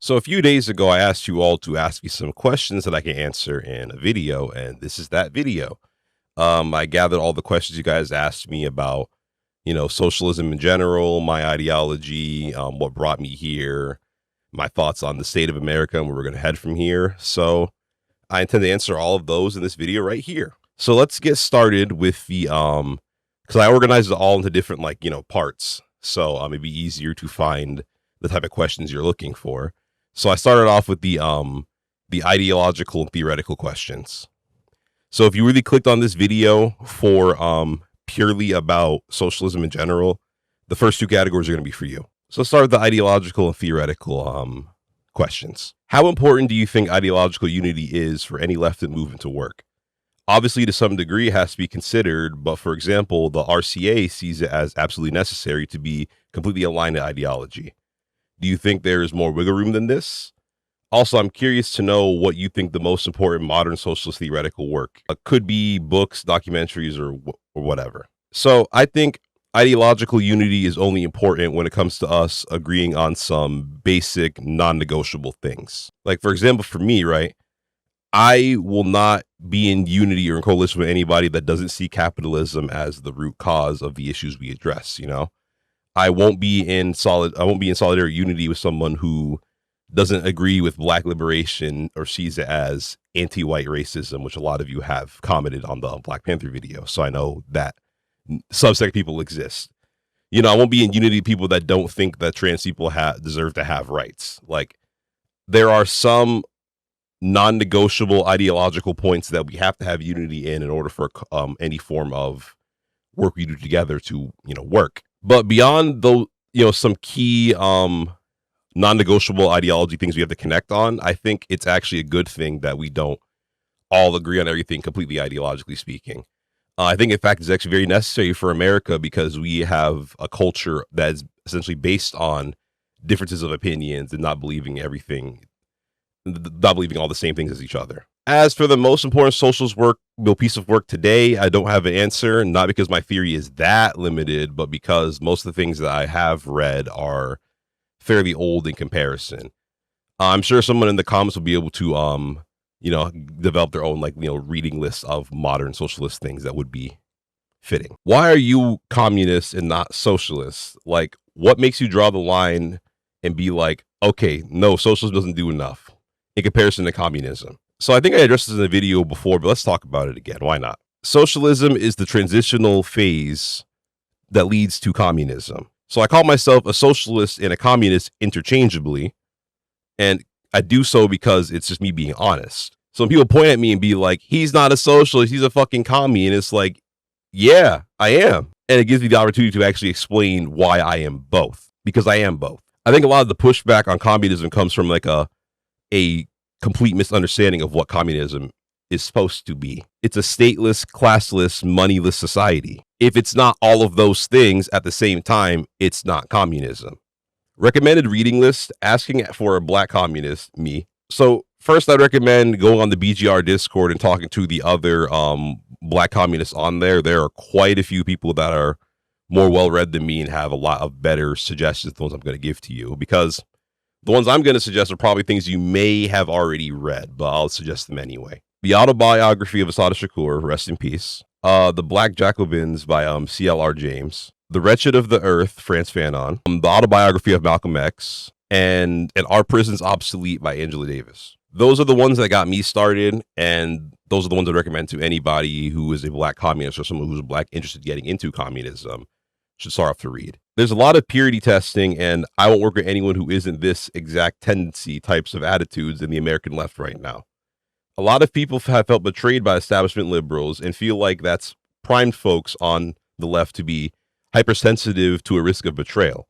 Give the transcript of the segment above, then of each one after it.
So a few days ago, I asked you all to ask me some questions that I can answer in a video, and this is that video. I gathered all the questions you guys asked me about, socialism in general, my ideology, what brought me here, my thoughts on the state of America and where we're going to head from here. So I intend to answer all of those in this video right here. So let's get started with the because I organized it all into different parts, so it'd be easier to find the type of questions you're looking for. So I started off with the ideological and theoretical questions. So if you really clicked on this video for purely about socialism in general, the first two categories are going to be for you. So let's start with the ideological and theoretical questions. How important do you think ideological unity is for any left movement to work? Obviously, to some degree, it has to be considered, but for example, the RCA sees it as absolutely necessary to be completely aligned to ideology. Do you think there is more wiggle room than this? Also, I'm curious to know what you think the most important modern socialist theoretical work could be: books, documentaries, or whatever. So I think ideological unity is only important when it comes to us agreeing on some basic non-negotiable things. Like, for example, for me, right, I will not be in unity or in coalition with anybody that doesn't see capitalism as the root cause of the issues we address. I won't be in solidarity unity with someone who doesn't agree with Black liberation or sees it as anti-white racism, which a lot of you have commented on the Black Panther video. So I know that subsect people exist. I won't be in unity with people that don't think that trans people deserve to have rights. Like, there are some non-negotiable ideological points that we have to have unity in order for any form of work we do together to work. But beyond those, some key non-negotiable ideology things we have to connect on, I think it's actually a good thing that we don't all agree on everything completely ideologically speaking. I think, in fact, it's actually very necessary for America because we have a culture that is essentially based on differences of opinions and not believing all the same things as each other. As for the most important socialist piece of work today, I don't have an answer, not because my theory is that limited, but because most of the things that I have read are fairly old in comparison. I'm sure someone in the comments will be able to, develop their own reading list of modern socialist things that would be fitting. Why are you communists and not socialists? Like, what makes you draw the line and be like, okay, no, socialism doesn't do enough in comparison to communism? So I think I addressed this in a video before, but let's talk about it again. Why not? Socialism is the transitional phase that leads to communism. So I call myself a socialist and a communist interchangeably, and I do so because it's just me being honest. So when people point at me and be like, he's not a socialist, he's a fucking commie, and it's like, yeah, I am. And it gives me the opportunity to actually explain why I am both, because I am both. I think a lot of the pushback on communism comes from a complete misunderstanding of what communism is supposed to be. It's a stateless, classless, moneyless society. If it's not all of those things at the same time, it's not communism. Recommended reading list: asking for a Black communist, me. So first, I'd recommend going on the BGR Discord and talking to the other Black communists on there. There are quite a few people that are more well-read than me and have a lot of better suggestions than the ones I'm going to give to you, because the ones I'm going to suggest are probably things you may have already read, but I'll suggest them anyway. The Autobiography of Assata Shakur, rest in peace. The Black Jacobins by C.L.R. James. The Wretched of the Earth, Frantz Fanon. The Autobiography of Malcolm X. And Are Prisons Obsolete by Angela Davis. Those are the ones that got me started, and those are the ones I recommend to anybody who is a Black communist or someone who's Black interested in getting into communism should start off to read. There's a lot of purity testing, and I won't work with anyone who isn't this exact tendency types of attitudes in the American left right now. A lot of people have felt betrayed by establishment liberals and feel like that's primed folks on the left to be hypersensitive to a risk of betrayal.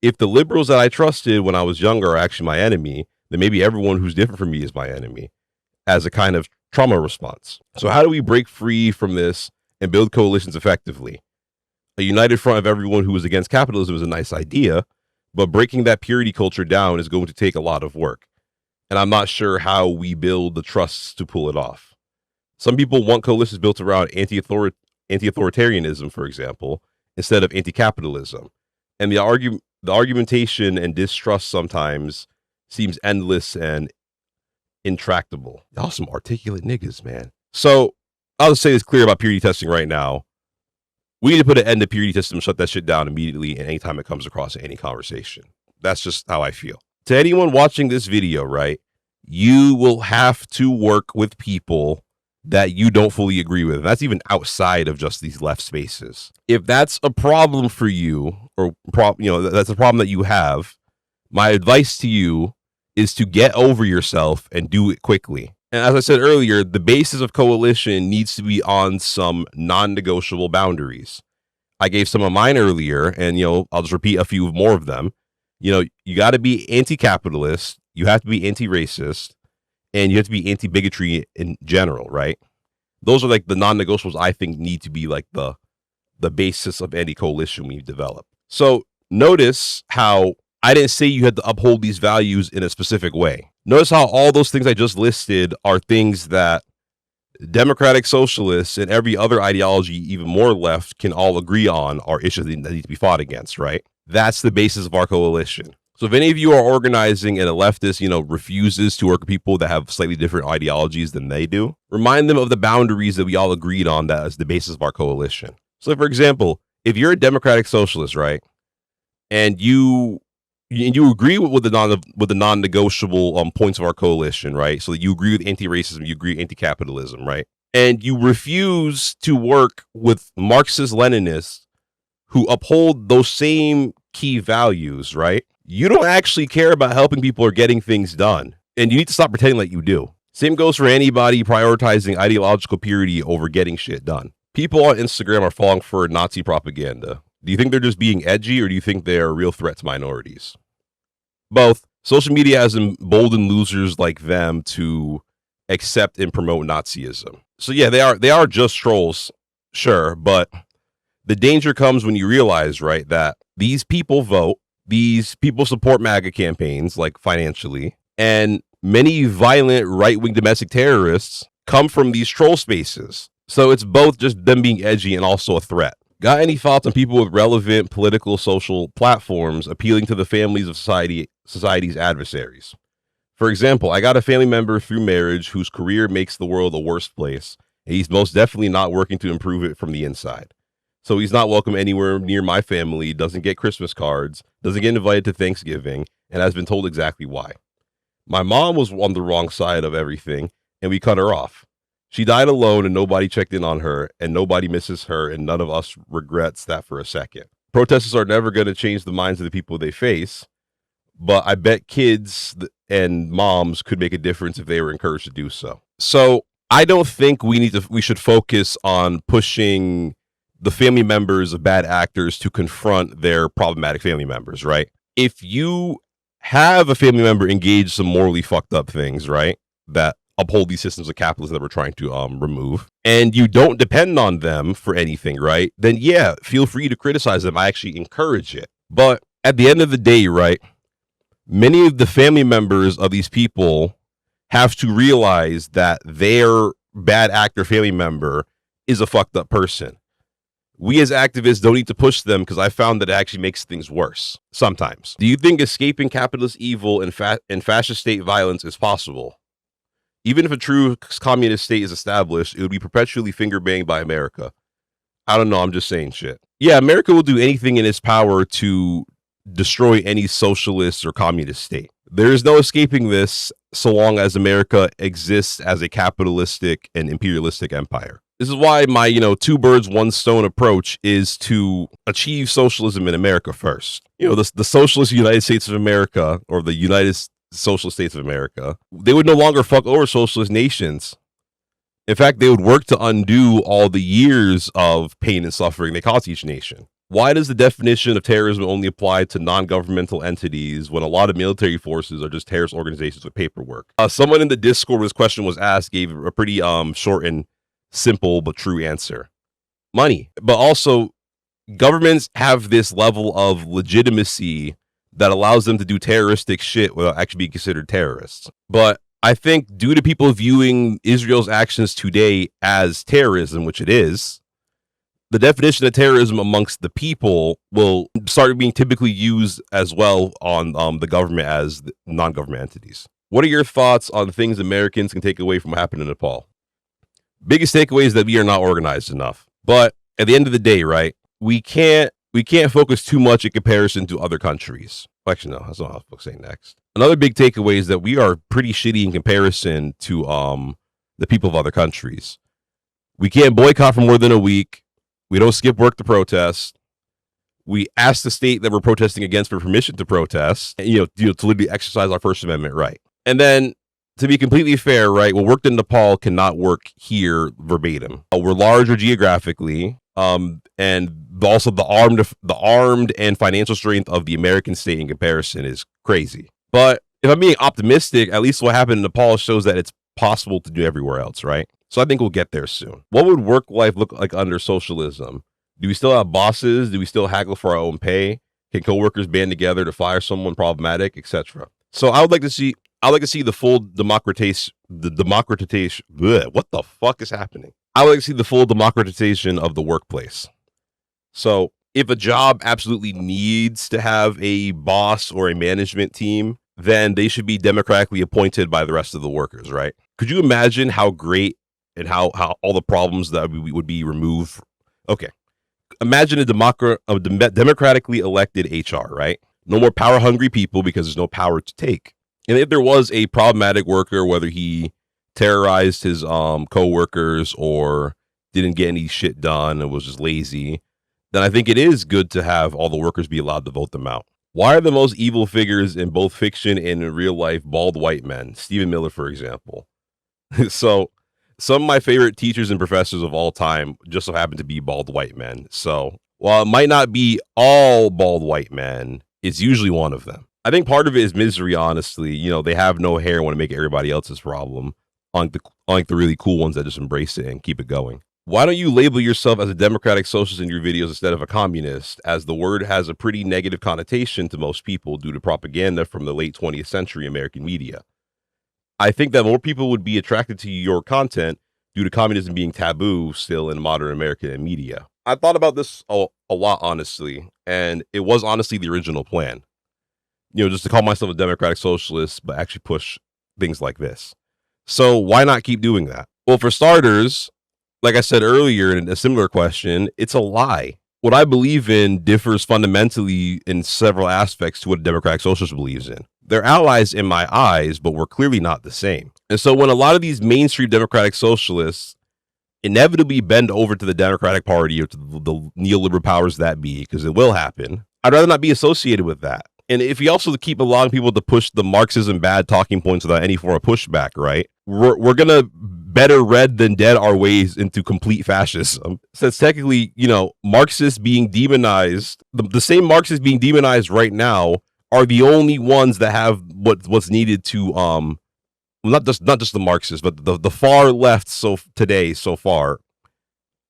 If the liberals that I trusted when I was younger are actually my enemy, then maybe everyone who's different from me is my enemy, as a kind of trauma response. So how do we break free from this and build coalitions effectively? A united front of everyone who is against capitalism is a nice idea, but breaking that purity culture down is going to take a lot of work. And I'm not sure how we build the trusts to pull it off. Some people want coalitions built around anti-authoritarianism, for example, instead of anti-capitalism. And the argumentation and distrust sometimes seems endless and intractable. Y'all some articulate niggas, man. So I'll just say this clear about purity testing right now. We need to put an end to purity testing and shut that shit down immediately and anytime it comes across in any conversation. That's just how I feel. To anyone watching this video, right, you will have to work with people that you don't fully agree with. That's even outside of just these left spaces. If that's a problem for you, or that's a problem that you have, my advice to you is to get over yourself and do it quickly. And as I said earlier, the basis of coalition needs to be on some non-negotiable boundaries. I gave some of mine earlier, and I'll just repeat a few more of them. You got to be anti-capitalist, you have to be anti-racist, and you have to be anti-bigotry in general, right? Those are like the non-negotiables I think need to be like the basis of any coalition we develop. So notice how I didn't say you had to uphold these values in a specific way. Notice how all those things I just listed are things that democratic socialists and every other ideology, even more left, can all agree on are issues that need to be fought against, right? That's the basis of our coalition. So if any of you are organizing and a leftist, refuses to work with people that have slightly different ideologies than they do, remind them of the boundaries that we all agreed on that is the basis of our coalition. So for example, if you're a democratic socialist, right, and you agree with the non-negotiable points of our coalition, right? So that you agree with anti-racism, you agree with anti-capitalism, right? And you refuse to work with Marxist-Leninists who uphold those same key values, right? You don't actually care about helping people or getting things done. And you need to stop pretending like you do. Same goes for anybody prioritizing ideological purity over getting shit done. People on Instagram are falling for Nazi propaganda. Do you think they're just being edgy, or do you think they're a real threat to minorities? Both. Social media has emboldened losers like them to accept and promote Nazism. So yeah, they are just trolls, sure, but the danger comes when you realize, right, that these people vote, these people support MAGA campaigns, like financially, and many violent right-wing domestic terrorists come from these troll spaces. So it's both just them being edgy and also a threat. Got any thoughts on people with relevant political, social platforms appealing to the families of society's adversaries? For example, I got a family member through marriage whose career makes the world a worse place, and he's most definitely not working to improve it from the inside. So he's not welcome anywhere near my family, doesn't get Christmas cards, doesn't get invited to Thanksgiving, and has been told exactly why. My mom was on the wrong side of everything, and we cut her off. She died alone, and nobody checked in on her, and nobody misses her, and none of us regrets that for a second. Protesters are never going to change the minds of the people they face, but I bet kids and moms could make a difference if they were encouraged to do so. So I don't think we should focus on pushing the family members of bad actors to confront their problematic family members, right? If you have a family member engage some morally fucked up things, right, that uphold these systems of capitalism that we're trying to remove, and you don't depend on them for anything, right, then yeah, feel free to criticize them. I actually encourage it. But at the end of the day, right, many of the family members of these people have to realize that their bad actor family member is a fucked up person. We as activists don't need to push them because I found that it actually makes things worse sometimes. Do you think escaping capitalist evil and fascist state violence is possible? Even if a true communist state is established, it would be perpetually finger banged by America. I don't know, I'm just saying shit. Yeah, America will do anything in its power to destroy any socialist or communist state. There is no escaping this so long as America exists as a capitalistic and imperialistic empire. This is why my, two birds, one stone approach is to achieve socialism in America first. The socialist United States of America, or the United Socialist States of America, they would no longer fuck over socialist nations. In fact, they would work to undo all the years of pain and suffering they caused each nation. Why does the definition of terrorism only apply to non-governmental entities when a lot of military forces are just terrorist organizations with paperwork? Someone in the Discord where this question was asked gave a pretty short and simple but true answer. Money. But also, governments have this level of legitimacy that allows them to do terroristic shit without actually being considered terrorists. But I think due to people viewing Israel's actions today as terrorism, which it is, the definition of terrorism amongst the people will start being typically used as well on the government as non-government entities. What are your thoughts on things Americans can take away from what happened in Nepal? Biggest takeaway is that we are not organized enough. But at the end of the day, right, we can't focus too much in comparison to other countries. Actually, no, that's not what I was saying next. Another big takeaway is that we are pretty shitty in comparison to the people of other countries. We can't boycott for more than a week. We don't skip work to protest. We ask the state that we're protesting against for permission to protest, and, to literally exercise our First Amendment right. And then, to be completely fair, right, what worked in Nepal cannot work here verbatim. We're larger geographically, and also the armed and financial strength of the American state in comparison is crazy. But if I'm being optimistic, at least what happened in Nepal shows that it's possible to do everywhere else, right? So I think we'll get there soon. What would work life look like under socialism? Do we still have bosses? Do we still haggle for our own pay? Can coworkers band together to fire someone problematic, etc.? So I would like to see the full democratization. What the fuck is happening? I would like to see the full democratization of the workplace. So if a job absolutely needs to have a boss or a management team, then they should be democratically appointed by the rest of the workers, right? Could you imagine how great and how all the problems that would be removed? Okay. Imagine a democratically elected HR, right? No more power-hungry people because there's no power to take. And if there was a problematic worker, whether he terrorized his co-workers or didn't get any shit done and was just lazy, then I think it is good to have all the workers be allowed to vote them out. Why are the most evil figures in both fiction and in real life bald white men? Stephen Miller, for example. So some of my favorite teachers and professors of all time just so happen to be bald white men. So while it might not be all bald white men, it's usually one of them. I think part of it is misery, honestly. They have no hair and want to make everybody else's problem. Unlike the really cool ones that just embrace it and keep it going. Why don't you label yourself as a democratic socialist in your videos instead of a communist, as the word has a pretty negative connotation to most people due to propaganda from the late 20th century American media? I think that more people would be attracted to your content due to communism being taboo still in modern American media. I thought about this a lot, honestly, and it was honestly the original plan. Just to call myself a democratic socialist, but actually push things like this. So why not keep doing that? Well, for starters, like I said earlier in a similar question, it's a lie. What I believe in differs fundamentally in several aspects to what a democratic socialist believes in. They're allies in my eyes, but we're clearly not the same. And so when a lot of these mainstream democratic socialists inevitably bend over to the Democratic Party or to the neoliberal powers that be, because it will happen, I'd rather not be associated with that. And if we also keep allowing people to push the Marxism bad talking points without any form of pushback, right, we're going to better read than dead our ways into complete fascism. Since technically, Marxists being demonized, the same Marxists being demonized right now are the only ones that have what's needed to, not just the Marxists, but the far left so far.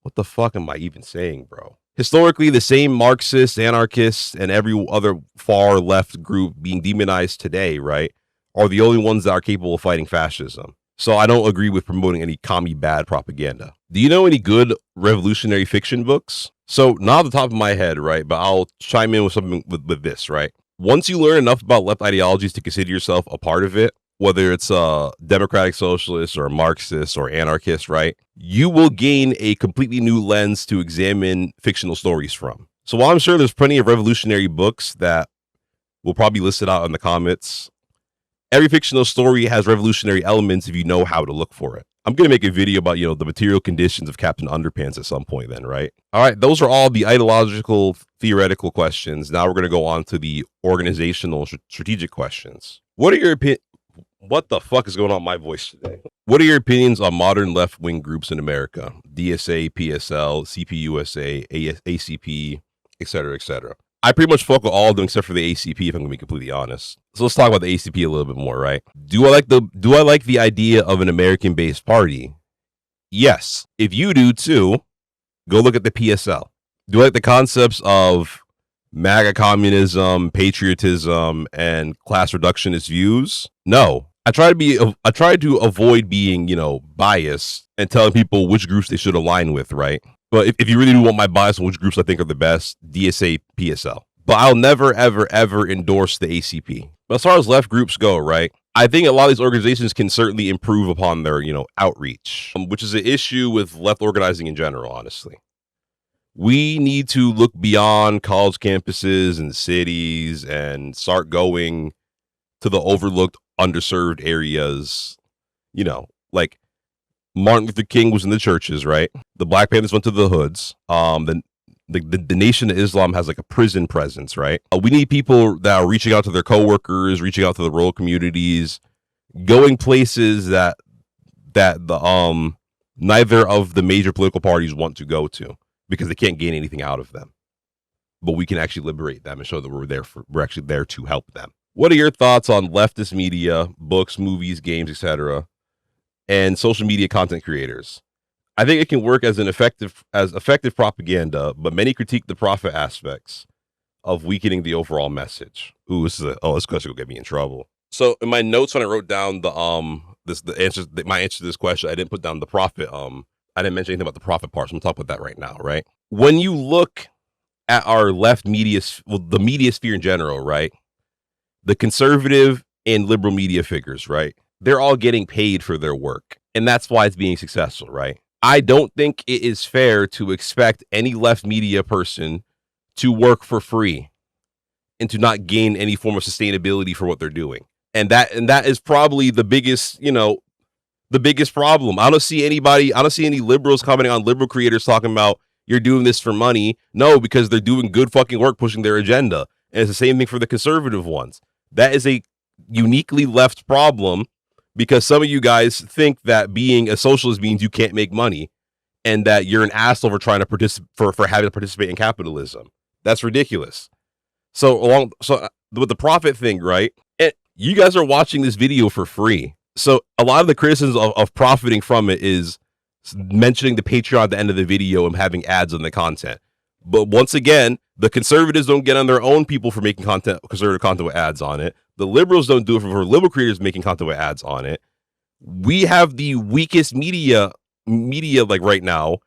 What the fuck am I even saying, bro? Historically, the same Marxists, anarchists, and every other far left group being demonized today, right, are the only ones that are capable of fighting fascism. So I don't agree with promoting any commie bad propaganda. Do you know any good revolutionary fiction books? So not off the top of my head, right, but I'll chime in with something with this, right? Once you learn enough about left ideologies to consider yourself a part of it, whether it's a democratic socialist or a Marxist or anarchist, right, you will gain a completely new lens to examine fictional stories from. So while I'm sure there's plenty of revolutionary books that will probably be listed out in the comments, every fictional story has revolutionary elements if you know how to look for it. I'm going to make a video about, the material conditions of Captain Underpants at some point then, right? All right, those are all the ideological, theoretical questions. Now we're going to go on to the organizational, strategic questions. What are your opinions? What the fuck is going on with my voice today? What are your opinions on modern left-wing groups in America? DSA, PSL, CPUSA, ACP, etc., etc. I pretty much fuck with all of them except for the ACP, if I'm going to be completely honest. So let's talk about the ACP a little bit more, right? Do I like the idea of an American-based party? Yes. If you do too, go look at the PSL. Do I like the concepts of MAGA communism, patriotism, and class reductionist views? No. I try to avoid being, biased and telling people which groups they should align with, right? But if you really do want my bias on which groups I think are the best, DSA, PSL. But I'll never, ever, ever endorse the ACP. But as far as left groups go, right, I think a lot of these organizations can certainly improve upon their, outreach, which is an issue with left organizing in general, honestly. We need to look beyond college campuses and cities and start going to the overlooked, underserved areas. Like Martin Luther King was in the churches, right? The Black Panthers went to the hoods. The Nation of Islam has like a prison presence, right? We need people that are reaching out to their coworkers, reaching out to the rural communities, going places that the neither of the major political parties want to go to because they can't gain anything out of them. But we can actually liberate them and show that we're actually there to help them. What are your thoughts on leftist media, books, movies, games, etc., and social media content creators? I think it can work as effective propaganda, but many critique the profit aspects of weakening the overall message. Ooh, this question will get me in trouble. So in my notes when I wrote down my answer to this question, I didn't put down the profit. I didn't mention anything about the profit part, so I'm gonna talk about that right now, right? When you look at our left media, the media sphere in general, right? The conservative and liberal media figures, right? They're all getting paid for their work, and that's why it's being successful, right? I don't think it is fair to expect any left media person to work for free and to not gain any form of sustainability for what they're doing. And that is probably the biggest problem. I don't see any liberals commenting on liberal creators talking about you're doing this for money. No, because they're doing good fucking work pushing their agenda. And it's the same thing for the conservative ones. That is a uniquely left problem, because some of you guys think that being a socialist means you can't make money and that you're an asshole for trying to for having to participate in capitalism. That's ridiculous. So with the profit thing, right? You guys are watching this video for free. So a lot of the criticisms of profiting from it is mentioning the Patreon at the end of the video and having ads on the content. But once again, the conservatives don't get on their own people for making conservative content with ads on it. The liberals don't do it for liberal creators making content with ads on it. We have the weakest media like right now,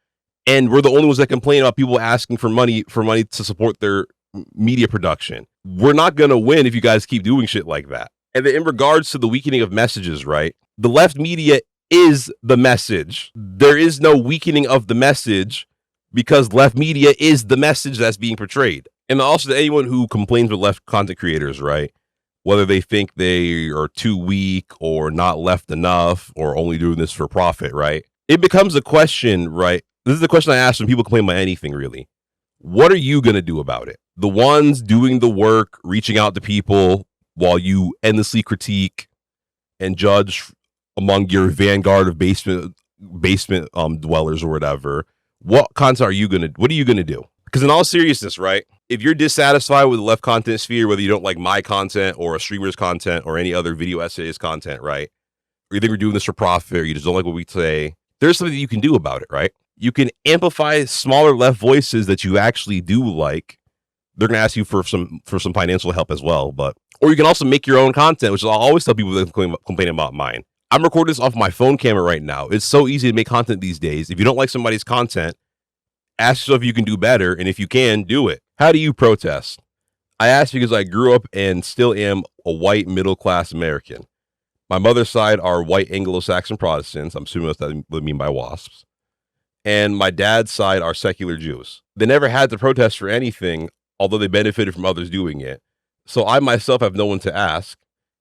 and we're the only ones that complain about people asking for money to support their media production. We're not going to win if you guys keep doing shit like that. And then in regards to the weakening of messages, right? The left media is the message. There is no weakening of the message because left media is the message that's being portrayed. And also to anyone who complains with left content creators, right? Whether they think they are too weak or not left enough or only doing this for profit, right? It becomes a question, right? This is the question I ask when people complain about anything, really. What are you going to do about it? The ones doing the work, reaching out to people while you endlessly critique and judge among your vanguard of basement dwellers or whatever. What are you going to do? Because in all seriousness, right? If you're dissatisfied with the left content sphere, whether you don't like my content or a streamer's content or any other video essayist content, right? Or you think we're doing this for profit or you just don't like what we say, there's something that you can do about it, right? You can amplify smaller left voices that you actually do like. They're going to ask you for some financial help as well, or you can also make your own content, which I'll always tell people that complain about mine. I'm recording this off my phone camera right now. It's so easy to make content these days. If you don't like somebody's content, ask yourself if you can do better, and if you can, do it. How do you protest? I ask because I grew up and still am a white middle-class American. My mother's side are white Anglo-Saxon Protestants. I'm assuming that's what they mean by WASPs. And my dad's side are secular Jews. They never had to protest for anything, although they benefited from others doing it. So I myself have no one to ask.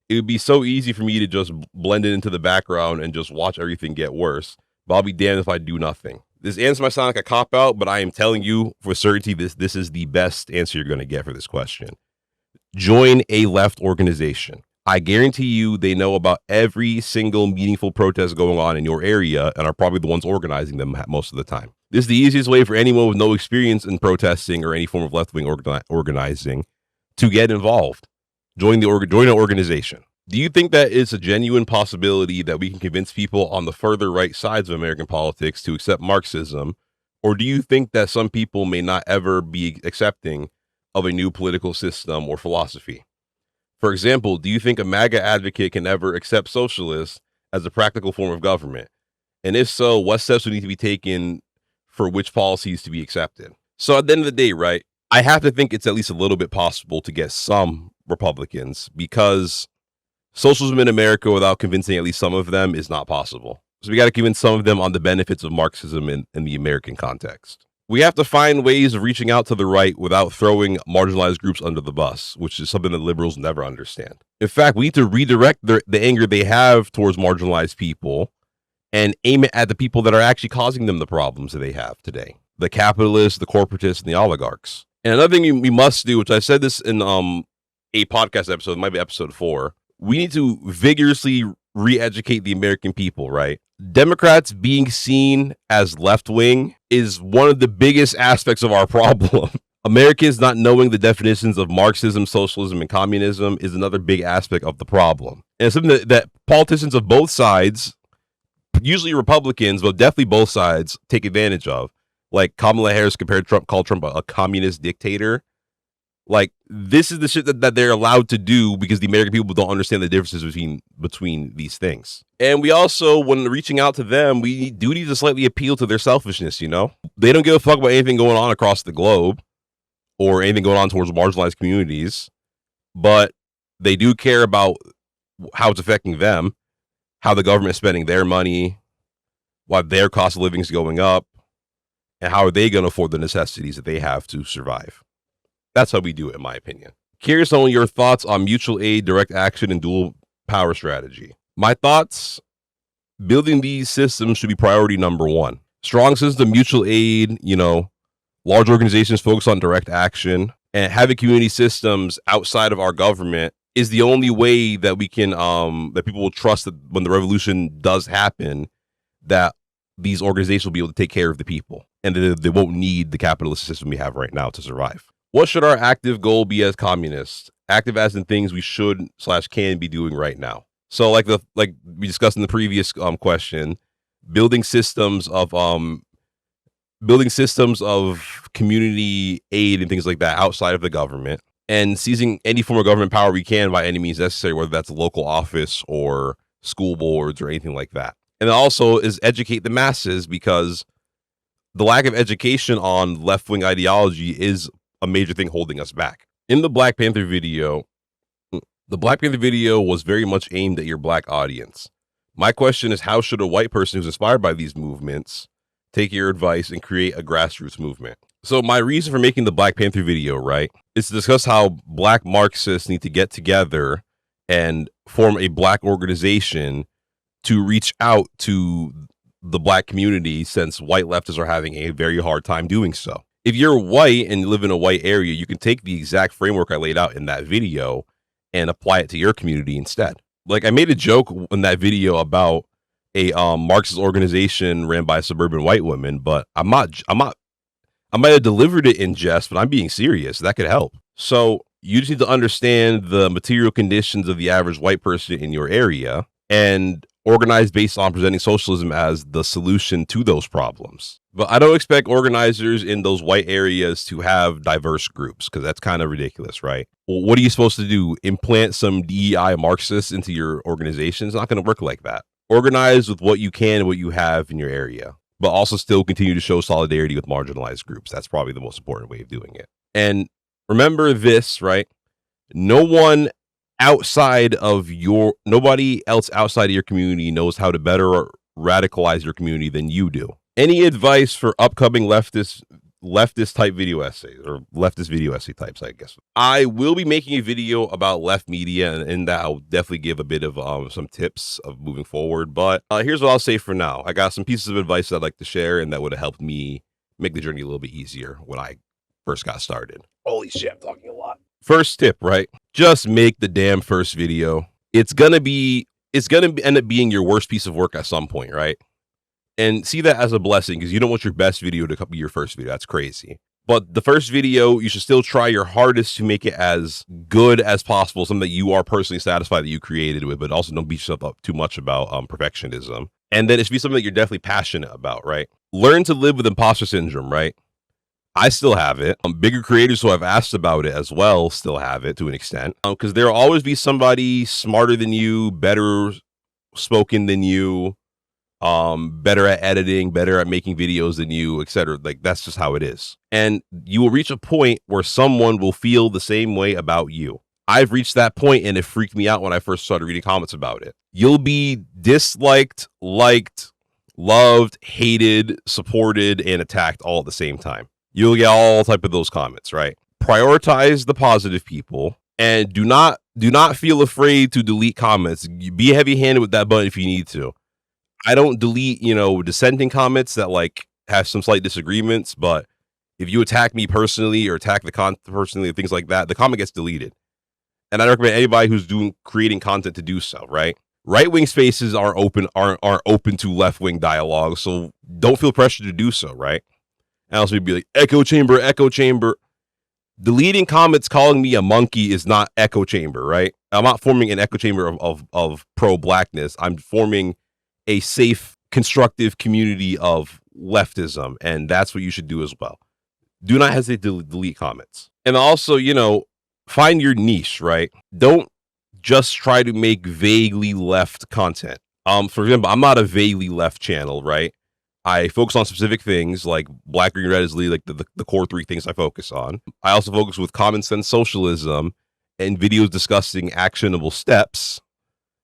It would be so easy for me to just blend it into the background and just watch everything get worse. But I'll be damned if I do nothing. This answer might sound like a cop-out, but I am telling you for certainty this is the best answer you're going to get for this question. Join a left organization. I guarantee you they know about every single meaningful protest going on in your area and are probably the ones organizing them most of the time. This is the easiest way for anyone with no experience in protesting or any form of left-wing organizing to get involved. Join an organization. Do you think that it's a genuine possibility that we can convince people on the further right sides of American politics to accept Marxism? Or do you think that some people may not ever be accepting of a new political system or philosophy? For example, do you think a MAGA advocate can ever accept socialists as a practical form of government? And if so, what steps would need to be taken for which policies to be accepted. So at the end of the day, right, I have to think it's at least a little bit possible to get some Republicans, because socialism in America without convincing at least some of them is not possible. So we got to convince some of them on the benefits of Marxism in the American context. We have to find ways of reaching out to the right without throwing marginalized groups under the bus, which is something that liberals never understand. In fact, we need to redirect the anger they have towards marginalized people and aim it at the people that are actually causing them the problems that they have today: the capitalists, the corporatists, and the oligarchs. And another thing we must do, which I said this in a podcast episode, it might be episode 4, we need to vigorously re-educate the American people, right? Democrats being seen as left-wing is one of the biggest aspects of our problem. Americans not knowing the definitions of Marxism, socialism, and communism is another big aspect of the problem. And it's something that politicians of both sides, usually Republicans, but definitely both sides, take advantage of. Like Kamala Harris called Trump a communist dictator. Like, this is the shit that they're allowed to do because the American people don't understand the differences between these things. And we also, when reaching out to them, we do need to slightly appeal to their selfishness, you know? They don't give a fuck about anything going on across the globe or anything going on towards marginalized communities, but they do care about how it's affecting them, how the government is spending their money, why their cost of living is going up, and how are they going to afford the necessities that they have to survive. That's how we do it, in my opinion. Curious on your thoughts on mutual aid, direct action, and dual power strategy. My thoughts: building these systems should be priority number 1. Strong system, mutual aid, large organizations focus on direct action, and having community systems outside of our government is the only way that we can, that people will trust that when the revolution does happen, that these organizations will be able to take care of the people, and they won't need the capitalist system we have right now to survive. What should our active goal be as communists? Active as in things we should/can be doing right now. So like we discussed in the previous question, building systems of community aid and things like that outside of the government, and seizing any form of government power we can by any means necessary, whether that's a local office or school boards or anything like that. And also is educate the masses, because the lack of education on left-wing ideology is a major thing holding us back. In the Black Panther video was very much aimed at your black audience. My question is, how should a white person who's inspired by these movements take your advice and create a grassroots movement? So my reason for making the Black Panther video, right, is to discuss how black Marxists need to get together and form a black organization to reach out to the black community, since white leftists are having a very hard time doing so. If you're white and you live in a white area, you can take the exact framework I laid out in that video and apply it to your community instead. Like, I made a joke in that video about a Marxist organization ran by suburban white women, but I might have delivered it in jest, but I'm being serious. That could help. So you just need to understand the material conditions of the average white person in your area and organize based on presenting socialism as the solution to those problems. But I don't expect organizers in those white areas to have diverse groups, because that's kind of ridiculous, right? Well, what are you supposed to do? Implant some DEI Marxists into your organization? It's not going to work like that. Organize with what you can and what you have in your area, but also still continue to show solidarity with marginalized groups. That's probably the most important way of doing it. And remember this, right? Nobody else outside of your community knows how to better radicalize your community than you do. Any advice for upcoming leftist type video essays, or leftist video essay types, I guess? I will be making a video about left media, and in that I'll definitely give a bit of some tips of moving forward. But here's what I'll say for now. I got some pieces of advice I'd like to share, and that would have helped me make the journey a little bit easier when I first got started. Holy shit, I'm talking a lot. First tip, right? Just make the damn first video. It's gonna end up being your worst piece of work at some point, right? And see that as a blessing, because you don't want your best video to be your first video. That's crazy. But the first video, you should still try your hardest to make it as good as possible, something that you are personally satisfied that you created with, but also don't beat yourself up too much about perfectionism. And then it should be something that you're definitely passionate about, right? Learn to live with imposter syndrome, right? I still have it. Bigger creators who I've asked about it as well still have it to an extent, because there will always be somebody smarter than you, better spoken than you, better at editing, better at making videos than you, etc. Like, that's just how it is. And you will reach a point where someone will feel the same way about you. I've reached that point, and it freaked me out when I first started reading comments about it. You'll be disliked, liked, loved, hated, supported, and attacked all at the same time. You'll get all type of those comments, right? Prioritize the positive people, and do not feel afraid to delete comments. Be heavy-handed with that button if you need to. I don't delete, dissenting comments that like have some slight disagreements, but if you attack me personally or attack the content personally, things like that, the comment gets deleted. And I recommend anybody who's creating content to do so, right? Right-wing spaces aren't open to left-wing dialogue, so don't feel pressure to do so, right? And also be like, echo chamber. Deleting comments calling me a monkey is not echo chamber, right? I'm not forming an echo chamber of pro-blackness. I'm forming a safe, constructive community of leftism, and that's what you should do as well. Do not hesitate to delete comments. And also, find your niche, right? Don't just try to make vaguely left content. For example, I'm not a vaguely left channel, right? I focus on specific things like black, green, red is like the core 3 things I focus on. I also focus with common sense socialism and videos discussing actionable steps,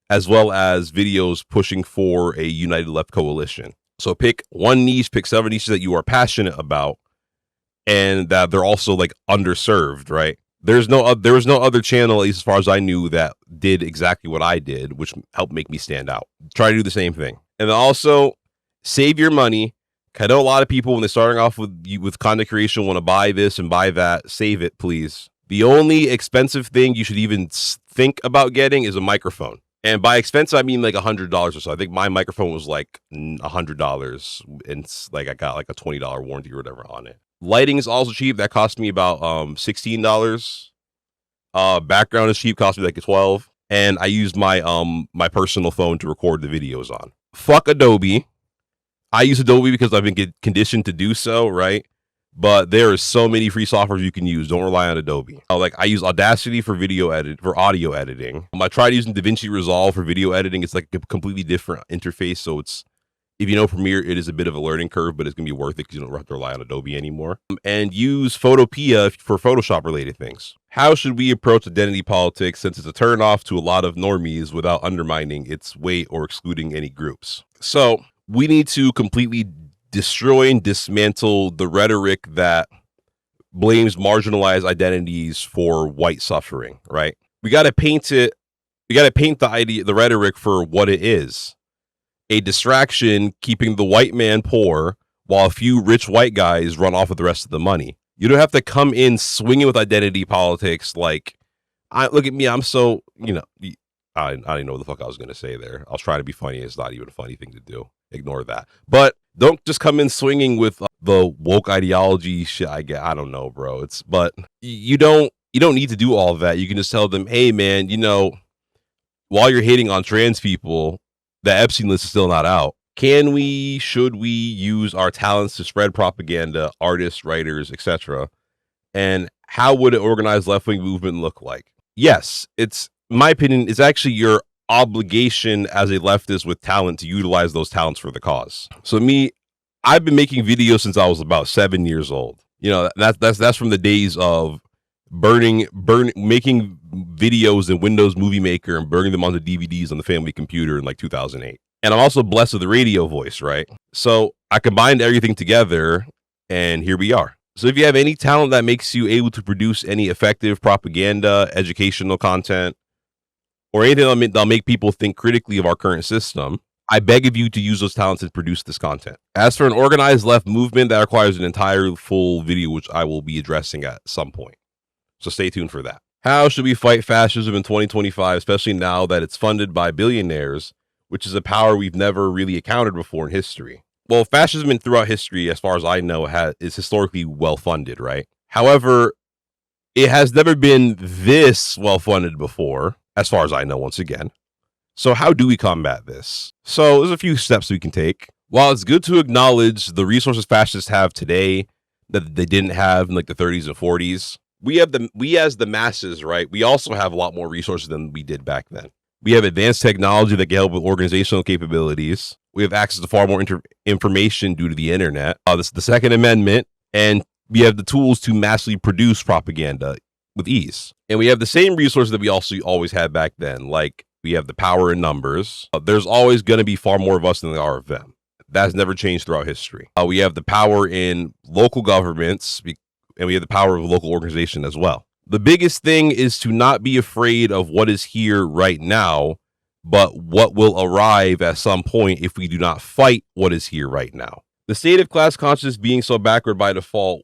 as well as videos pushing for a united left coalition. So pick one niche, pick 7 niches that you are passionate about, and that they're also like underserved, right? There was no other channel, at least as far as I knew, that did exactly what I did, which helped make me stand out. Try to do the same thing. And then also save your money. I know a lot of people, when they're starting off with content creation, want to buy this and buy that. Save it, please. The only expensive thing you should even think about getting is a microphone. And by expensive, I mean like $100 or so. I think my microphone was like $100, and like I got like a $20 warranty or whatever on it. Lighting is also cheap. That cost me about $16. Background is cheap, cost me like $12. And I use my my personal phone to record the videos on. Fuck Adobe. I use Adobe because I've been conditioned to do so, right? But there are so many free softwares you can use. Don't rely on Adobe. Like, I use Audacity for audio editing. I tried using DaVinci Resolve for video editing. It's like a completely different interface. So it's, if you know Premiere, it is a bit of a learning curve, but it's going to be worth it because you don't have to rely on Adobe anymore. And use Photopea for Photoshop related things. How should we approach identity politics, since it's a turnoff to a lot of normies without undermining its weight or excluding any groups? So we need to completely destroy and dismantle the rhetoric that blames marginalized identities for white suffering, right? We got to paint the rhetoric for what it is. A distraction keeping the white man poor while a few rich white guys run off with the rest of the money. You don't have to come in swinging with identity politics like, look at me, I'm so, I don't even know what the fuck I was going to say there. I was trying to be funny. It's not even a funny thing to do. Ignore that. But don't just come in swinging with the woke ideology shit. I don't know, bro. But you don't need to do all of that. You can just tell them, hey, man, while you're hating on trans people, the Epstein list is still not out. Should we use our talents to spread propaganda, artists, writers, etc.? And how would an organized left-wing movement look like? Yes, it's, in my opinion, it's actually your obligation as a leftist with talent to utilize those talents for the cause. So I've been making videos since I was about 7 years old. That's from the days of making videos in Windows Movie Maker and burning them onto DVDs on the family computer in like 2008. And I'm also blessed with a radio voice, right? So I combined everything together, and here we are. So if you have any talent that makes you able to produce any effective propaganda, educational content, or anything that'll make people think critically of our current system, I beg of you to use those talents and produce this content. As for an organized left movement, that requires an entire full video, which I will be addressing at some point. So stay tuned for that. How should we fight fascism in 2025, especially now that it's funded by billionaires, which is a power we've never really encountered before in history? Well, fascism throughout history, as far as I know, is historically well funded, right? However, it has never been this well funded before, as far as I know, once again. So how do we combat this? So there's a few steps we can take. While it's good to acknowledge the resources fascists have today that they didn't have in like the 30s and 40s, we as the masses, right? We also have a lot more resources than we did back then. We have advanced technology that can help with organizational capabilities. We have access to far more information due to the internet. This is the Second Amendment, and we have the tools to massively produce propaganda with ease. And we have the same resources that we also always had back then. Like, we have the power in numbers. There's always going to be far more of us than there are of them. That's never changed throughout history. We have the power in local governments, and we have the power of a local organization as well. The biggest thing is to not be afraid of what is here right now, but what will arrive at some point if we do not fight what is here right now. The state of class consciousness being so backward by default,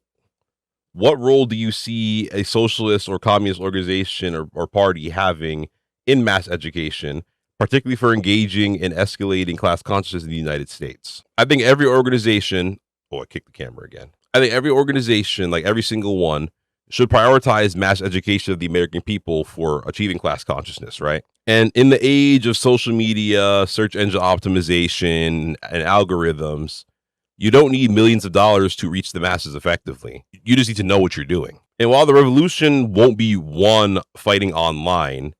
what role do you see a socialist or communist organization or party having in mass education, particularly for engaging in escalating class consciousness in the United States? I think every organization, I kicked the camera again. I think every organization, like every single one, should prioritize mass education of the American people for achieving class consciousness, right? And in the age of social media, search engine optimization, and algorithms, you don't need millions of dollars to reach the masses effectively. You just need to know what you're doing. And while the revolution won't be won fighting online,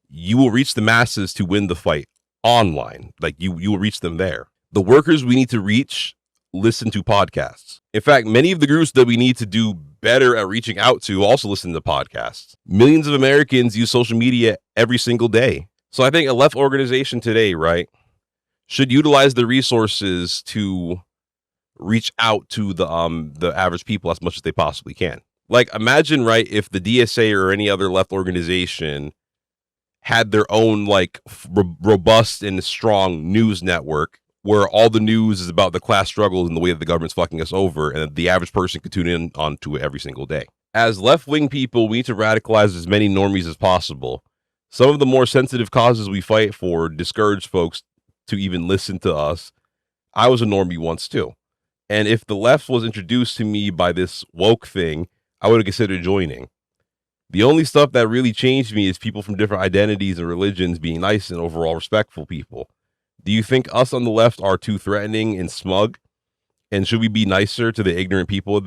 you will reach the masses to win the fight online. Like you will reach them there. The workers we need to reach listen to podcasts. In fact, many of the groups that we need to do better at reaching out to also listen to podcasts. Millions of Americans use social media every single day. So I think a left organization today, right, should utilize the resources to reach out to the average people as much as they possibly can. Like, imagine, right, if the DSA or any other left organization had their own like robust and strong news network where all the news is about the class struggle and the way that the government's fucking us over, and the average person could tune in onto it every single day. As left-wing people, we need to radicalize as many normies as possible. Some of the more sensitive causes we fight for discourage folks to even listen to us. I was a normie once too. And if the left was introduced to me by this woke thing, I would have considered joining. The only stuff that really changed me is people from different identities and religions being nice and overall respectful people. Do you think us on the left are too threatening and smug? And should we be nicer to the ignorant people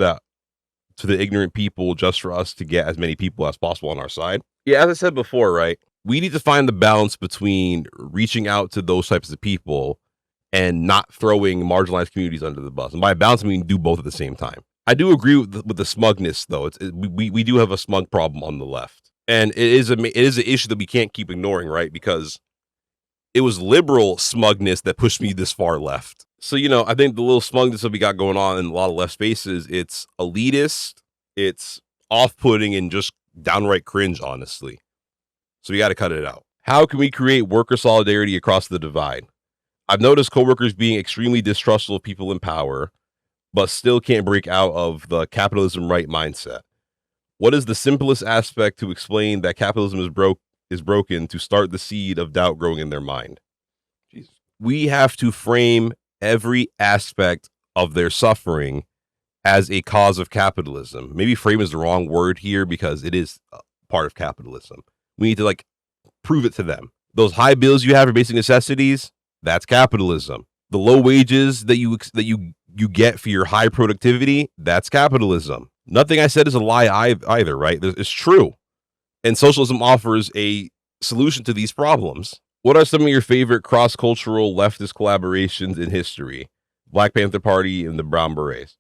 just for us to get as many people as possible on our side? Yeah, as I said before, right? We need to find the balance between reaching out to those types of people and not throwing marginalized communities under the bus. And by balance, I mean do both at the same time. I do agree with the smugness, though. We do have a smug problem on the left. And it is an issue that we can't keep ignoring, right? Because it was liberal smugness that pushed me this far left. So, I think the little smugness that we got going on in a lot of left spaces, it's elitist, it's off-putting, and just downright cringe, honestly. So we got to cut it out. How can we create worker solidarity across the divide? I've noticed coworkers being extremely distrustful of people in power, but still can't break out of the capitalism right mindset. What is the simplest aspect to explain that capitalism is broken to start the seed of doubt growing in their mind? Jesus. We have to frame every aspect of their suffering as a cause of capitalism. Maybe frame is the wrong word here because it is part of capitalism. We need to prove it to them. Those high bills you have for basic necessities, that's capitalism. The low wages that you get for your high productivity, that's capitalism. Nothing I said is a lie either, right? It's true. And socialism offers a solution to these problems. What are some of your favorite cross-cultural leftist collaborations in history? Black Panther Party and the Brown Berets.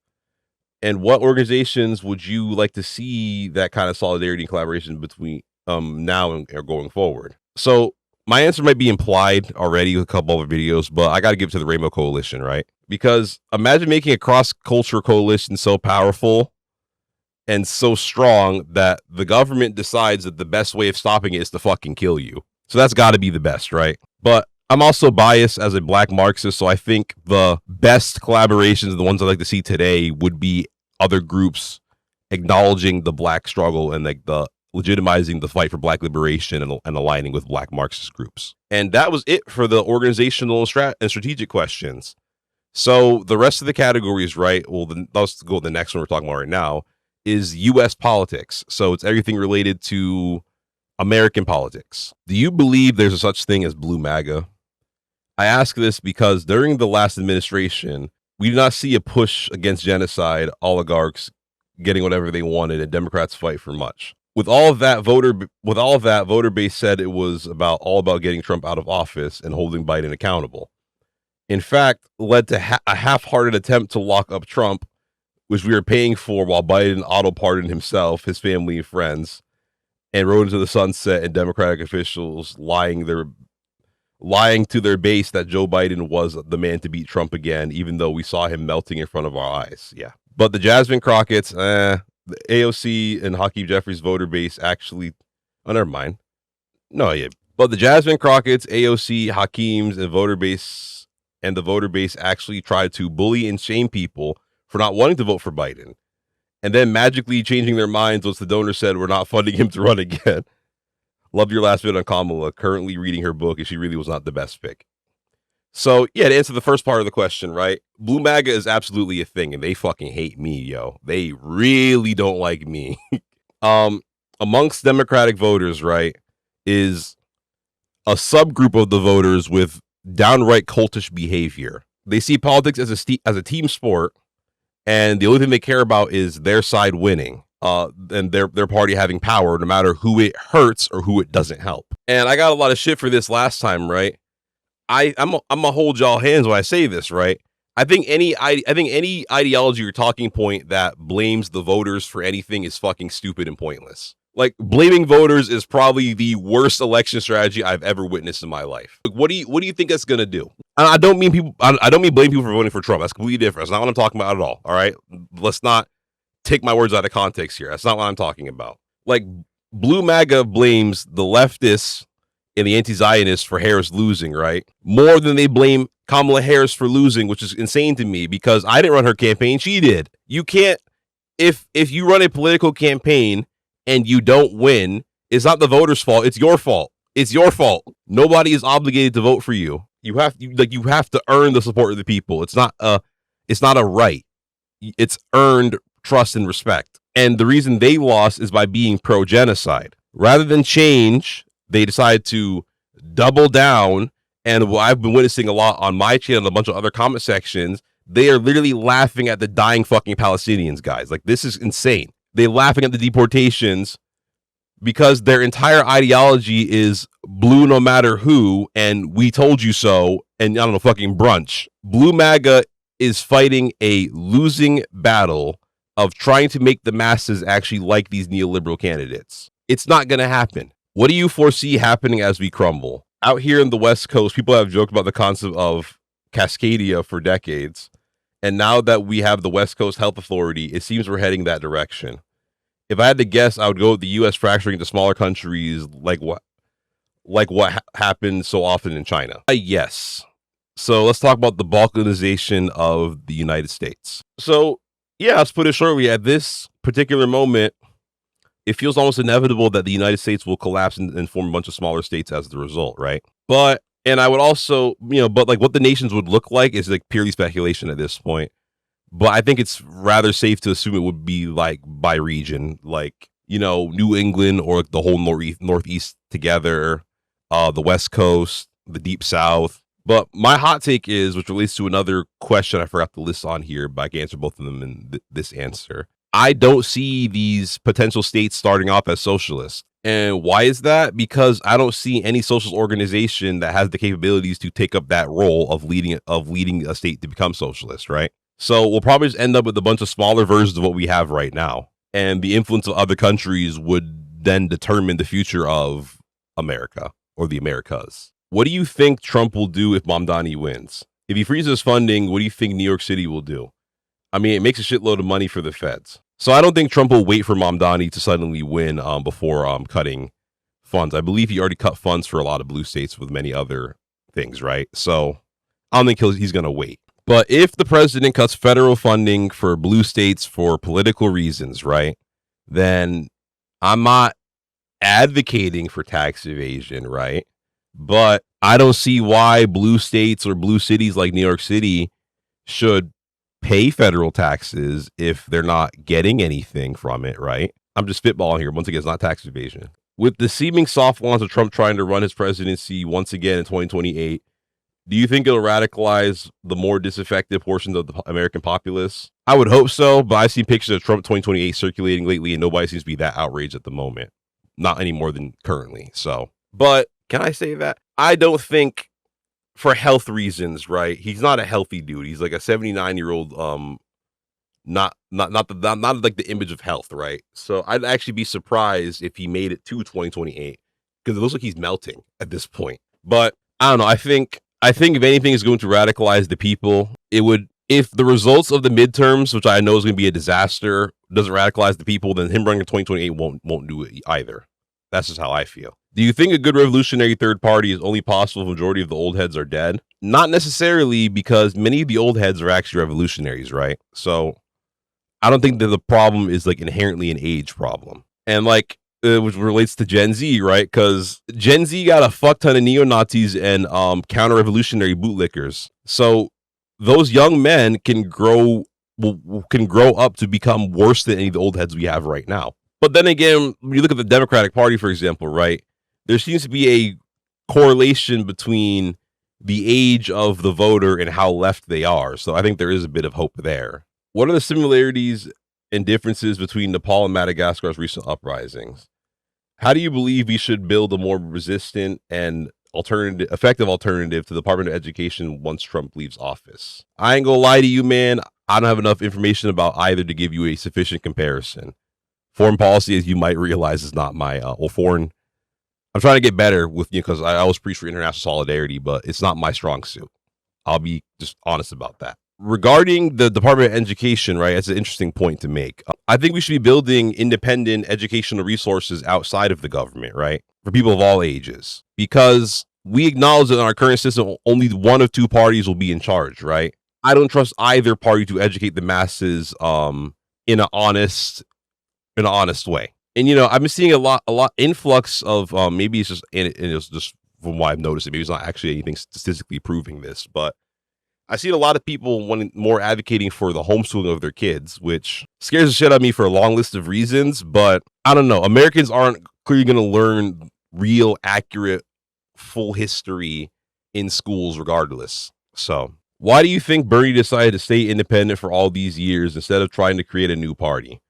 And what organizations would you like to see that kind of solidarity and collaboration between now and going forward? So my answer might be implied already with a couple other videos, but I got to give it to the Rainbow Coalition, right? Because imagine making a cross-culture coalition so powerful and so strong that the government decides that the best way of stopping it is to fucking kill you. So that's got to be the best, right? But I'm also biased as a black Marxist, so I think the best collaborations, the ones I'd like to see today, would be other groups acknowledging the black struggle and the legitimizing the fight for black liberation and aligning with black Marxist groups. And that was it for the organizational and strategic questions. So the rest of the categories, right? Well, let's go to the next one we're talking about right now, is U.S. politics. So it's everything related to American politics. Do you believe there's a such thing as blue MAGA? I ask this because during the last administration, we did not see a push against genocide, oligarchs getting whatever they wanted, and Democrats fight for much. With all of that, voter base said it was all about getting Trump out of office and holding Biden accountable. In fact, led to a half-hearted attempt to lock up Trump, which we are paying for while Biden auto-pardoned himself, his family, and friends, and rode into the sunset, and Democratic officials lying to their base that Joe Biden was the man to beat Trump again, even though we saw him melting in front of our eyes. Yeah. But the Jasmine Crockett's, the AOC and Hakeem Jeffries voter base actually, oh, never mind. No, yeah. But the Jasmine Crockett's, AOC, Hakeem's, and the voter base actually tried to bully and shame people for not wanting to vote for Biden, and then magically changing their minds once the donors said we're not funding him to run again. Love your last bit on Kamala, currently reading her book, and she really was not the best pick. So, yeah, to answer the first part of the question, right? Blue MAGA is absolutely a thing, and they fucking hate me, yo. They really don't like me. Amongst Democratic voters, right, is a subgroup of the voters with downright cultish behavior. They see politics as a team sport, and the only thing they care about is their side winning. And their party having power, no matter who it hurts or who it doesn't help. And I got a lot of shit for this last time, right? I'm gonna hold y'all hands when I say this, right? I think any ideology or talking point that blames the voters for anything is fucking stupid and pointless. Like, blaming voters is probably the worst election strategy I've ever witnessed in my life. Like, what do you think that's gonna do? And I don't mean blame people for voting for Trump. That's completely different. That's not what I'm talking about at all. All right, let's not take my words out of context here. That's not what I'm talking about. Like, Blue MAGA blames the leftists and the anti-Zionists for Harris losing, right? More than they blame Kamala Harris for losing, which is insane to me because I didn't run her campaign. She did. You can't, if you run a political campaign and you don't win, it's not the voters' fault. It's your fault. It's your fault. Nobody is obligated to vote for you. You have to earn the support of the people. It's not a right. It's earned trust and respect. And the reason they lost is by being pro-genocide. Rather than change, they decided to double down. And what I've been witnessing a lot on my channel and a bunch of other comment sections, they are literally laughing at the dying fucking Palestinians, guys. Like, this is insane. They're laughing at the deportations because their entire ideology is blue no matter who, and we told you so, and I don't know, fucking brunch. Blue MAGA is fighting a losing battle of trying to make the masses actually like these neoliberal candidates. It's not going to happen. What do you foresee happening as we crumble? Out here in the West Coast, people have joked about the concept of Cascadia for decades. And now that we have the West Coast Health Authority, it seems we're heading that direction. If I had to guess, I would go with the U.S. fracturing into smaller countries like what happened so often in China. Yes. So let's talk about the balkanization of the United States. So, yeah, let's put it shortly. At this particular moment, it feels almost inevitable that the United States will collapse and form a bunch of smaller states as the result, right? And I would also, but like what the nations would look like is like purely speculation at this point. But I think it's rather safe to assume it would be like by region, like, New England or the whole Northeast together, the West Coast, the Deep South. But my hot take is, which relates to another question I forgot to list on here, but I can answer both of them in this answer. I don't see these potential states starting off as socialist. And why is that? Because I don't see any socialist organization that has the capabilities to take up that role of leading a state to become socialist, right? So we'll probably just end up with a bunch of smaller versions of what we have right now. And the influence of other countries would then determine the future of America or the Americas. What do you think Trump will do if Mamdani wins? If he freezes funding, what do you think New York City will do? I mean, it makes a shitload of money for the feds. So I don't think Trump will wait for Mamdani to suddenly win before cutting funds. I believe he already cut funds for a lot of blue states with many other things, right? So I don't think he's going to wait. But if the president cuts federal funding for blue states for political reasons, right, then I'm not advocating for tax evasion, right? But I don't see why blue states or blue cities like New York City should pay federal taxes if they're not getting anything from it, right? I'm just spitballing here. Once again, it's not tax evasion. With the seeming soft launch of Trump trying to run his presidency once again in 2028, Do you think it'll radicalize the more disaffected portions of the American populace? I would hope so, but I've seen pictures of Trump 2028 circulating lately, and nobody seems to be that outraged at the moment. Not any more than currently. So, but can I say that? I don't think, for health reasons, right? He's not a healthy dude. He's like a 79-year-old, not like the image of health, right? So I'd actually be surprised if he made it to 2028 because it looks like he's melting at this point. But I don't know. I think if anything is going to radicalize the people, it would, if the results of the midterms, which I know is going to be a disaster, doesn't radicalize the people, then him running in 2028 won't do it either. That's just how I feel. Do you think a good revolutionary third party is only possible if the majority of the old heads are dead? Not necessarily, because many of the old heads are actually revolutionaries, right? So I don't think that the problem is like inherently an age problem. And like, which relates to Gen Z, right? Because Gen Z got a fuck ton of neo-Nazis and counter-revolutionary bootlickers. So those young men can grow up to become worse than any of the old heads we have right now. But then again, when you look at the Democratic Party, for example, right, there seems to be a correlation between the age of the voter and how left they are. So I think there is a bit of hope there. What are the similarities and differences between Nepal and Madagascar's recent uprisings? How do you believe we should build a more resistant and effective alternative to the Department of Education once Trump leaves office? I ain't gonna lie to you, man. I don't have enough information about either to give you a sufficient comparison. Foreign policy, as you might realize, is not my foreign. I'm trying to get better with you because I always preach for international solidarity, but it's not my strong suit. I'll be just honest about that. Regarding the Department of Education, right, that's an interesting point to make. I think we should be building independent educational resources outside of the government, right, for people of all ages, because we acknowledge that in our current system, only one of two parties will be in charge, right? I don't trust either party to educate the masses in an honest way. And you know, I've been seeing a lot influx of maybe it's just and it's just from what I've noticed. Maybe it's not actually anything statistically proving this, but I see a lot of people wanting more advocating for the homeschooling of their kids, which scares the shit out of me for a long list of reasons. But I don't know. Americans aren't clearly going to learn real, accurate, full history in schools regardless. So why do you think Bernie decided to stay independent for all these years instead of trying to create a new party?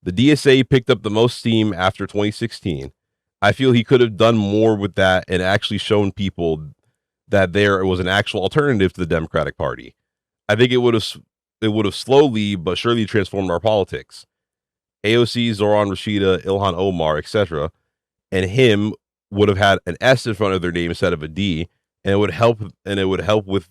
The DSA picked up the most steam after 2016. I feel he could have done more with that and actually shown people that there was an actual alternative to the Democratic Party. I think it would have slowly but surely transformed our politics. AOC, Zoran Rashida, Ilhan Omar, etc., and him would have had an S in front of their name instead of a D, and it would help. And it would help with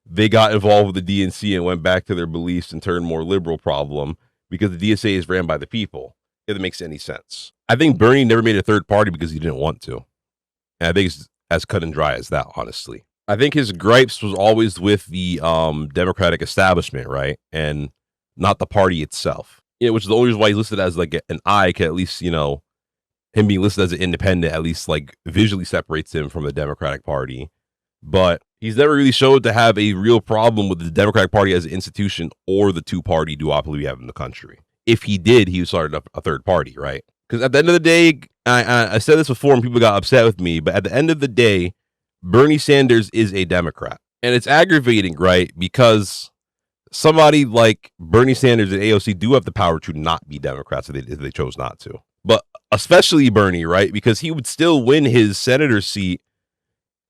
they got involved with the DNC and went back to their beliefs and turned more liberal problem because the DSA is ran by the people. If it makes any sense, I think Bernie never made a third party because he didn't want to, and I think it's as cut and dry as that, honestly. I think his gripes was always with the Democratic establishment, right? And not the party itself. You know, which is the only reason why he's listed as like an I can at least, you know, him being listed as an independent at least like visually separates him from the Democratic Party. But he's never really showed to have a real problem with the Democratic Party as an institution or the two-party duopoly we have in the country. If he did, he would start a third party, right? Because at the end of the day, I said this before and people got upset with me, but at the end of the day, Bernie Sanders is a Democrat. And it's aggravating, right? Because somebody like Bernie Sanders and AOC do have the power to not be Democrats if they chose not to. But especially Bernie, right? Because he would still win his senator seat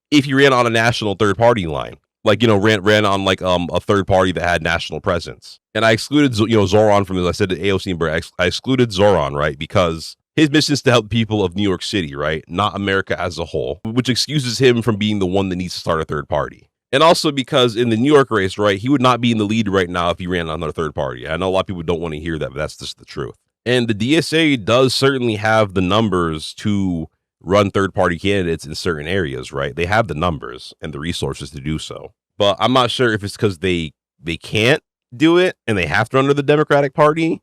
if he ran on a national third party line. Like, you know, ran on like a third party that had national presence. And I excluded, Zoran from this. I said to AOC and Bernie, I excluded Zoran, right? Because his mission is to help people of New York City, right? Not America as a whole, which excuses him from being the one that needs to start a third party. And also because in the New York race, right, he would not be in the lead right now if he ran on a third party. I know a lot of people don't want to hear that, but that's just the truth. And the DSA does certainly have the numbers to run third party candidates in certain areas, right? They have the numbers and the resources to do so. But I'm not sure if it's because they can't do it and they have to run under the Democratic Party.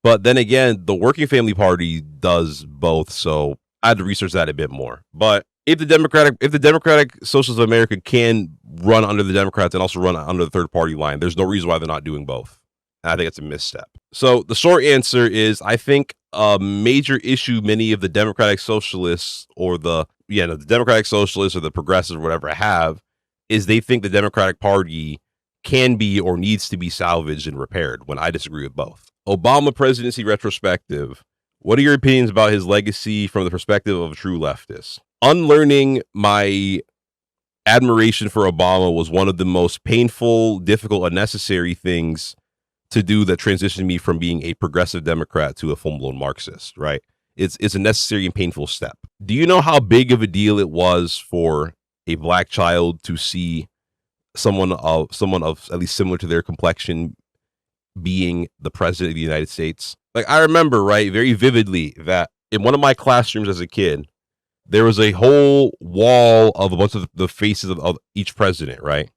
But then again, the Working Family Party does both, so I had to research that a bit more. But if the Democratic Socialists of America can run under the Democrats and also run under the third party line, there's no reason why they're not doing both. And I think it's a misstep. So the short answer is, I think a major issue many of the Democratic Socialists or the Democratic Socialists or the progressives or whatever have is they think the Democratic Party can be or needs to be salvaged and repaired, when I disagree with both. Obama presidency retrospective. What are your opinions about his legacy from the perspective of a true leftist? Unlearning my admiration for Obama was one of the most painful, difficult, unnecessary things to do that transitioned me from being a progressive Democrat to a full-blown Marxist, right? It's a necessary and painful step. Do you know how big of a deal it was for a black child to see someone of at least similar to their complexion being the president of the United States? Like, I remember, right, very vividly that in one of my classrooms as a kid, there was a whole wall of a bunch of the faces of each president, right?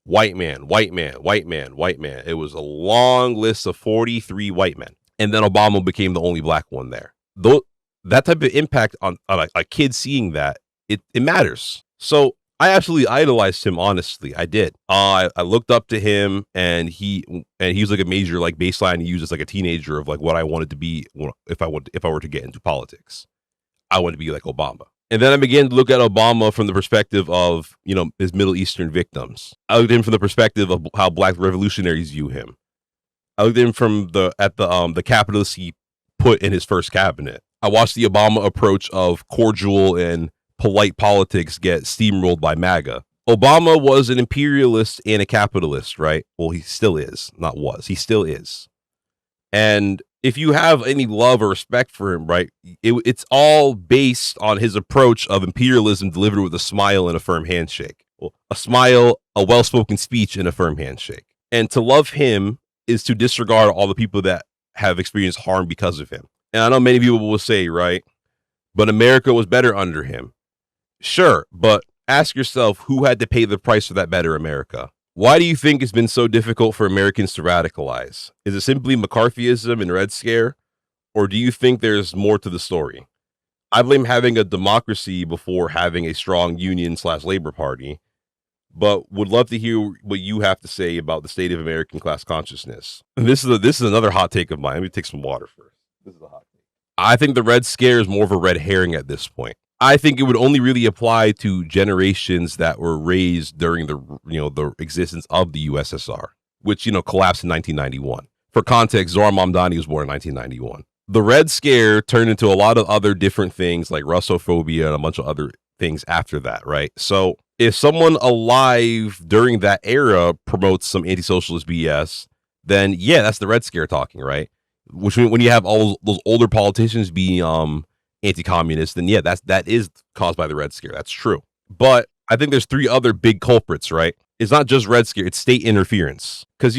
White man, white man, white man, white man. It was a long list of 43 white men. And then Obama became the only black one there. Though that type of impact on a kid seeing that, it matters. So I absolutely idolized him, honestly. I did. I looked up to him, and he was like a major like baseline to use as like a teenager of like what I wanted to be if I were to get into politics. I wanted to be like Obama. And then I began to look at Obama from the perspective of, you know, his Middle Eastern victims. I looked at him from the perspective of how black revolutionaries view him. I looked at him from the capitalists he put in his first cabinet. I watched the Obama approach of cordial and polite politics get steamrolled by MAGA. Obama was an imperialist and a capitalist, right? Well, he still is. Not was. He still is. And if you have any love or respect for him, right, it's all based on his approach of imperialism delivered with a smile and a firm handshake. Well, a smile, a well-spoken speech, and a firm handshake. And to love him is to disregard all the people that have experienced harm because of him. And I know many people will say, right, but America was better under him. Sure, but ask yourself who had to pay the price for that better America. Why do you think it's been so difficult for Americans to radicalize? Is it simply McCarthyism and Red Scare? Or do you think there's more to the story? I blame having a democracy before having a strong union/labor party, but would love to hear what you have to say about the state of American class consciousness. And this is another hot take of mine. Let me take some water first. This is a hot take. I think the Red Scare is more of a red herring at this point. I think it would only really apply to generations that were raised during the existence of the USSR, which, collapsed in 1991. For context, Zohar Mamdani was born in 1991. The Red Scare turned into a lot of other different things like Russophobia and a bunch of other things after that, right? So if someone alive during that era promotes some anti-socialist BS, then yeah, that's the Red Scare talking, right? Which when you have all those older politicians being anti-communist, then yeah, that is caused by the Red Scare. That's true. But I think there's three other big culprits, right? It's not just Red Scare, it's state interference. Because,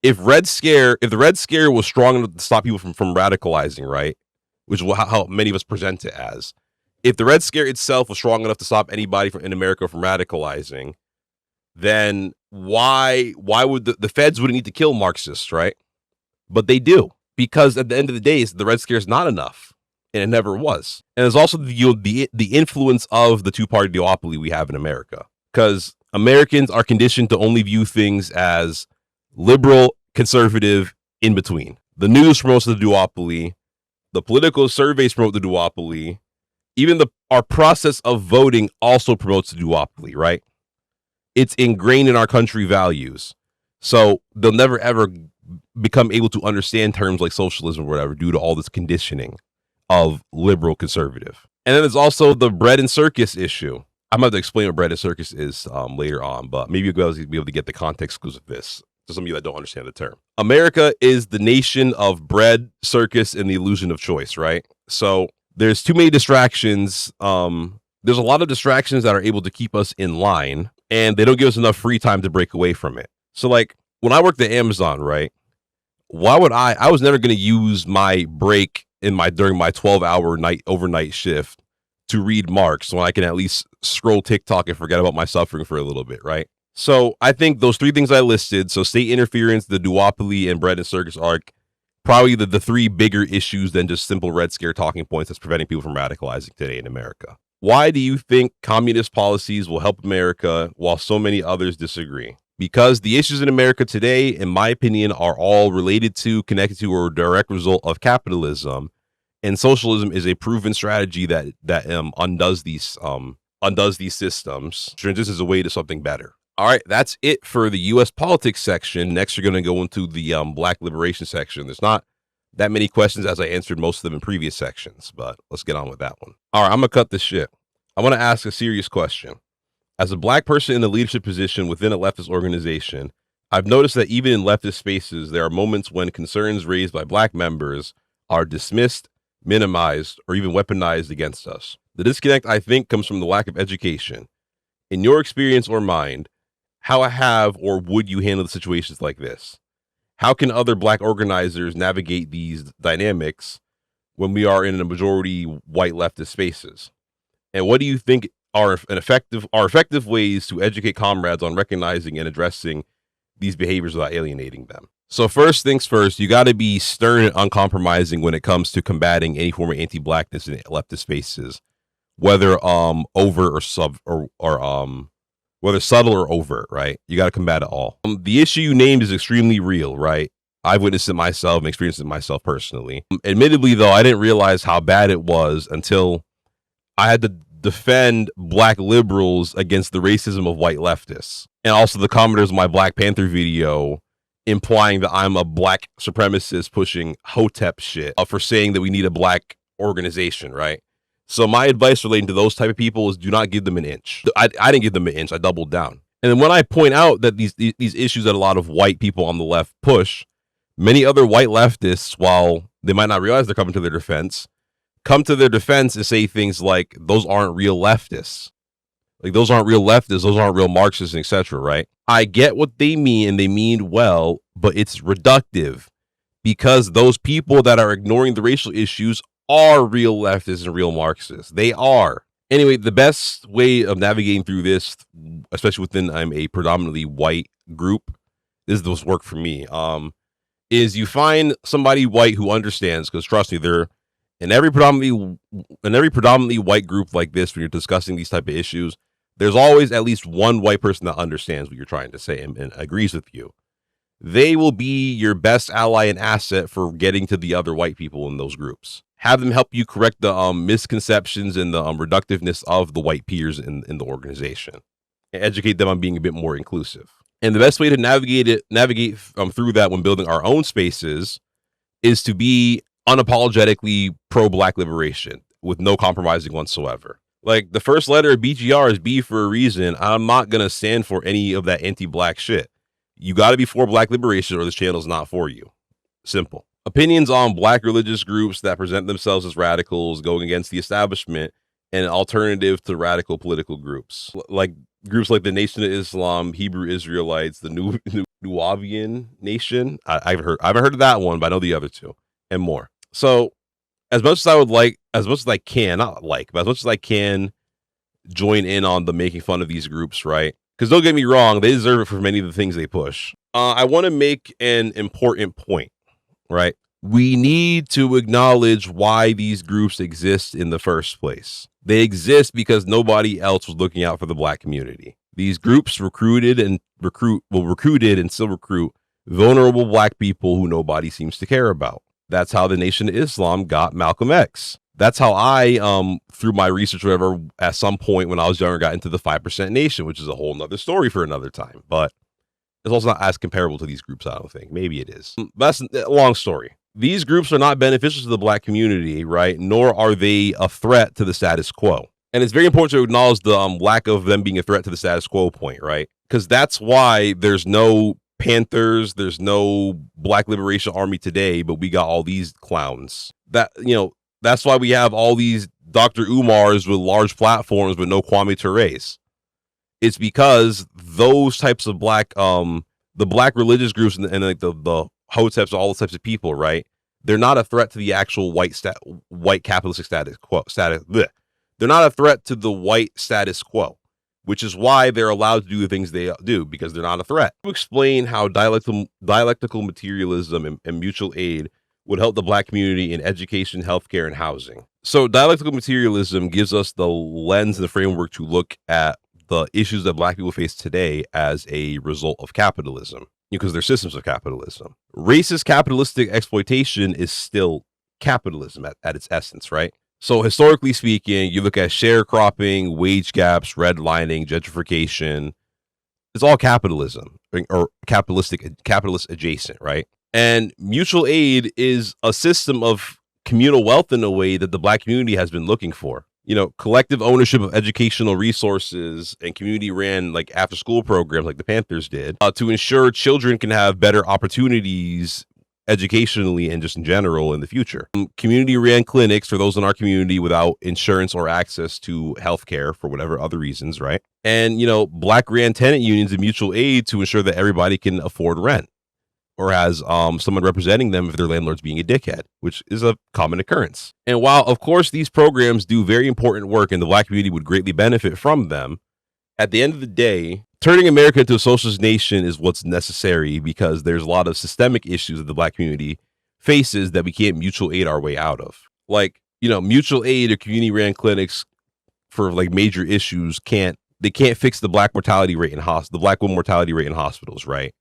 if the Red Scare was strong enough to stop people from radicalizing, right? Which is how many of us present it as. If the Red Scare itself was strong enough to stop anybody in America from radicalizing, then why would the feds wouldn't need to kill Marxists, right? But they do. Because at the end of the day, the Red Scare is not enough. And it never was. And there's also the influence of the two-party duopoly we have in America. Because Americans are conditioned to only view things as liberal, conservative, in between. The news promotes the duopoly. The political surveys promote the duopoly. Even our process of voting also promotes the duopoly, right? It's ingrained in our country values. So they'll never, ever become able to understand terms like socialism or whatever due to all this conditioning of liberal conservative. And then there's also the bread and circus issue. I'm about to explain what bread and circus is later on, but maybe you'll be able to get the context clues of this to some of you that don't understand the term. America is the nation of bread, circus, and the illusion of choice, right? So there's too many distractions. There's a lot of distractions that are able to keep us in line, and they don't give us enough free time to break away from it. So like when I worked at Amazon, right? Why would I was never going to use my break during my 12-hour overnight shift to read Marx when I can at least scroll TikTok and forget about my suffering for a little bit, right? So I think those three things I listed, so state interference, the duopoly, and bread and circus are probably the three bigger issues than just simple Red Scare talking points that's preventing people from radicalizing today in America. Why do you think communist policies will help America while so many others disagree? Because the issues in America today, in my opinion, are all related to, connected to, or a direct result of capitalism. And socialism is a proven strategy that undoes these undoes these systems, transitions away to something better. All right, that's it for the U.S. politics section. Next, you're going to go into the Black liberation section. There's not that many questions as I answered most of them in previous sections, but let's get on with that one. All right, I'm going to cut this shit. I want to ask a serious question. As a Black person in a leadership position within a leftist organization, I've noticed that even in leftist spaces, there are moments when concerns raised by Black members are dismissed, minimized, or even weaponized against us. The disconnect, I think, comes from the lack of education. In your experience or mind, how have or would you handle situations like this? How can other Black organizers navigate these dynamics when we are in a majority white leftist spaces? And what do you think are effective ways to educate comrades on recognizing and addressing these behaviors without alienating them? So first things first, you got to be stern and uncompromising when it comes to combating any form of anti-Blackness in leftist spaces, whether overt or whether subtle or overt, right? You got to combat it all. The issue you named is extremely real, right? I've witnessed it myself and experienced it myself personally. Admittedly, though, I didn't realize how bad it was until I had to defend Black liberals against the racism of white leftists. And also the commenters of my Black Panther video implying that I'm a Black supremacist pushing Hotep shit for saying that we need a Black organization, right? So my advice relating to those type of people is do not give them an inch. I didn't give them an inch. I doubled down. And then when I point out that these issues that a lot of white people on the left push, many other white leftists, while they might not realize they're coming to their defense, come to their defense and say things like, those aren't real leftists. Like, those aren't real leftists. Those aren't real Marxists, etc., right? I get what they mean, and they mean well, but it's reductive because those people that are ignoring the racial issues are real leftists and real Marxists. They are. Anyway, the best way of navigating through this, especially within a predominantly white group, this does work for me, is you find somebody white who understands, because trust me, they're in every predominantly white group like this, when you're discussing these type of issues, there's always at least one white person that understands what you're trying to say and agrees with you. They will be your best ally and asset for getting to the other white people in those groups. Have them help you correct the misconceptions and the reductiveness of the white peers in the organization, and educate them on being a bit more inclusive. And the best way to navigate through that when building our own spaces is to be unapologetically pro-Black liberation with no compromising whatsoever. Like, the first letter of BGR is B for a reason. I'm not going to stand for any of that anti-Black shit. You got to be for Black liberation or this channel is not for you. Simple. Opinions on Black religious groups that present themselves as radicals going against the establishment and an alternative to radical political groups. Like groups like the Nation of Islam, Hebrew Israelites, the Nuwabian Nation. I haven't heard of that one, but I know the other two and more. So as much as I would like, as much as I can, not like, but as much as I can join in on the making fun of these groups, right? Because don't get me wrong, they deserve it for many of the things they push. I want to make an important point, right? We need to acknowledge why these groups exist in the first place. They exist because nobody else was looking out for the Black community. These groups recruited and still recruit vulnerable Black people who nobody seems to care about. That's how the Nation of Islam got Malcolm X. That's how I, through my research or whatever, at some point when I was younger, got into the 5% Nation, which is a whole nother story for another time. But it's also not as comparable to these groups, I don't think. Maybe it is. But that's a long story. These groups are not beneficial to the Black community, right? Nor are they a threat to the status quo. And it's very important to acknowledge the lack of them being a threat to the status quo point, right? Because that's why there's no Panthers, there's no Black Liberation Army today, but we got all these clowns. That's why we have all these Dr. Umars with large platforms but no Kwame Ture's. It's because those types of Black, the Black religious groups and like the Hoteps, all those types of people, right? They're not a threat to the actual white capitalistic status quo. They're not a threat to the white status quo, which is why they're allowed to do the things they do, because they're not a threat. To explain how dialectical materialism and mutual aid would help the Black community in education, healthcare, and housing. So dialectical materialism gives us the lens and the framework to look at the issues that Black people face today as a result of capitalism, because they're systems of capitalism. Racist capitalistic exploitation is still capitalism at its essence, right? So historically speaking, you look at sharecropping, wage gaps, redlining, gentrification. It's all capitalism or capitalist adjacent, right? And mutual aid is a system of communal wealth in a way that the Black community has been looking for. Collective ownership of educational resources and community ran like after school programs like the Panthers did to ensure children can have better opportunities educationally and just in general in the future. Community ran clinics for those in our community without insurance or access to healthcare for whatever other reasons, right? And, Black ran tenant unions and mutual aid to ensure that everybody can afford rent or has someone representing them if their landlord's being a dickhead, which is a common occurrence. And while, of course, these programs do very important work and the Black community would greatly benefit from them, at the end of the day, turning America into a socialist nation is what's necessary because there's a lot of systemic issues that the Black community faces that we can't mutual aid our way out of. Like, mutual aid or community ran clinics for like major issues can't fix the Black mortality rate the Black woman mortality rate in hospitals, right?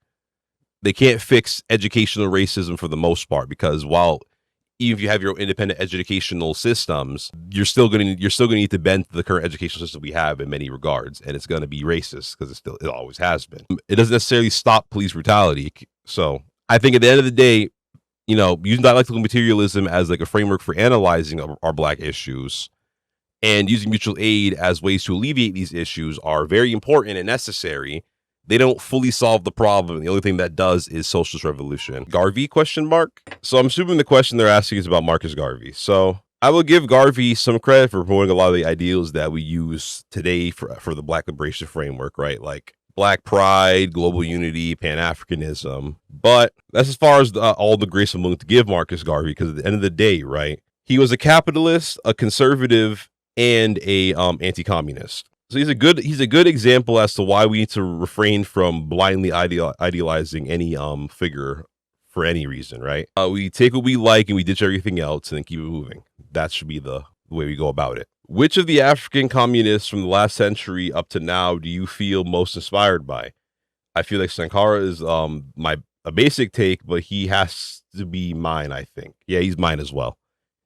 They can't fix educational racism for the most part because even if you have your independent educational systems, you're still going to need to bend to the current educational system we have in many regards, and it's going to be racist because it always has been. It doesn't necessarily stop police brutality. So I think at the end of the day, using dialectical materialism as like a framework for analyzing our Black issues and using mutual aid as ways to alleviate these issues are very important and necessary. They don't fully solve the problem. The only thing that does is socialist revolution. Garvey ? So I'm assuming the question they're asking is about Marcus Garvey. So I will give Garvey some credit for promoting a lot of the ideals that we use today for the Black liberation framework, right? Like Black pride, global unity, Pan-Africanism. But that's as far as all the grace I'm willing to give Marcus Garvey, because at the end of the day, right, he was a capitalist, a conservative, and a anti-communist. So he's a good example as to why we need to refrain from blindly idealizing any figure for any reason, right? We take what we like and we ditch everything else and then keep it moving. That should be the way we go about it. Which of the African communists from the last century up to now do you feel most inspired by? I feel like Sankara is a basic take, but he has to be mine, I think. Yeah, he's mine as well.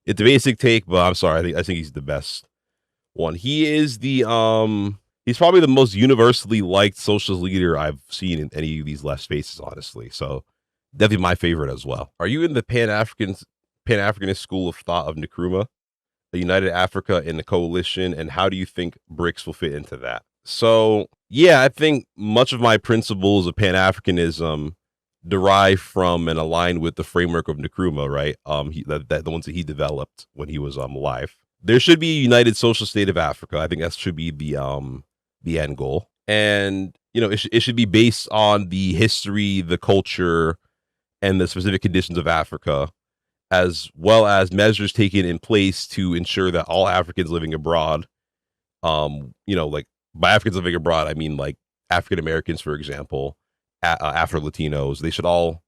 It's a basic take, but I'm sorry, I think he's the best one. He is he's probably the most universally liked socialist leader I've seen in any of these left spaces, honestly. So definitely my favorite as well. Are you in the Pan-Africanist school of thought of Nkrumah, the United Africa and the coalition, and how do you think BRICS will fit into that? So yeah, I think much of my principles of Pan-Africanism derive from and align with the framework of Nkrumah, right? The ones that he developed when he was alive. There should be a united social state of Africa. I think that should be the end goal. And, it should be based on the history, the culture, and the specific conditions of Africa, as well as measures taken in place to ensure that all Africans living abroad, like by Africans living abroad, I mean like African Americans, for example, Afro-Latinos, they should all,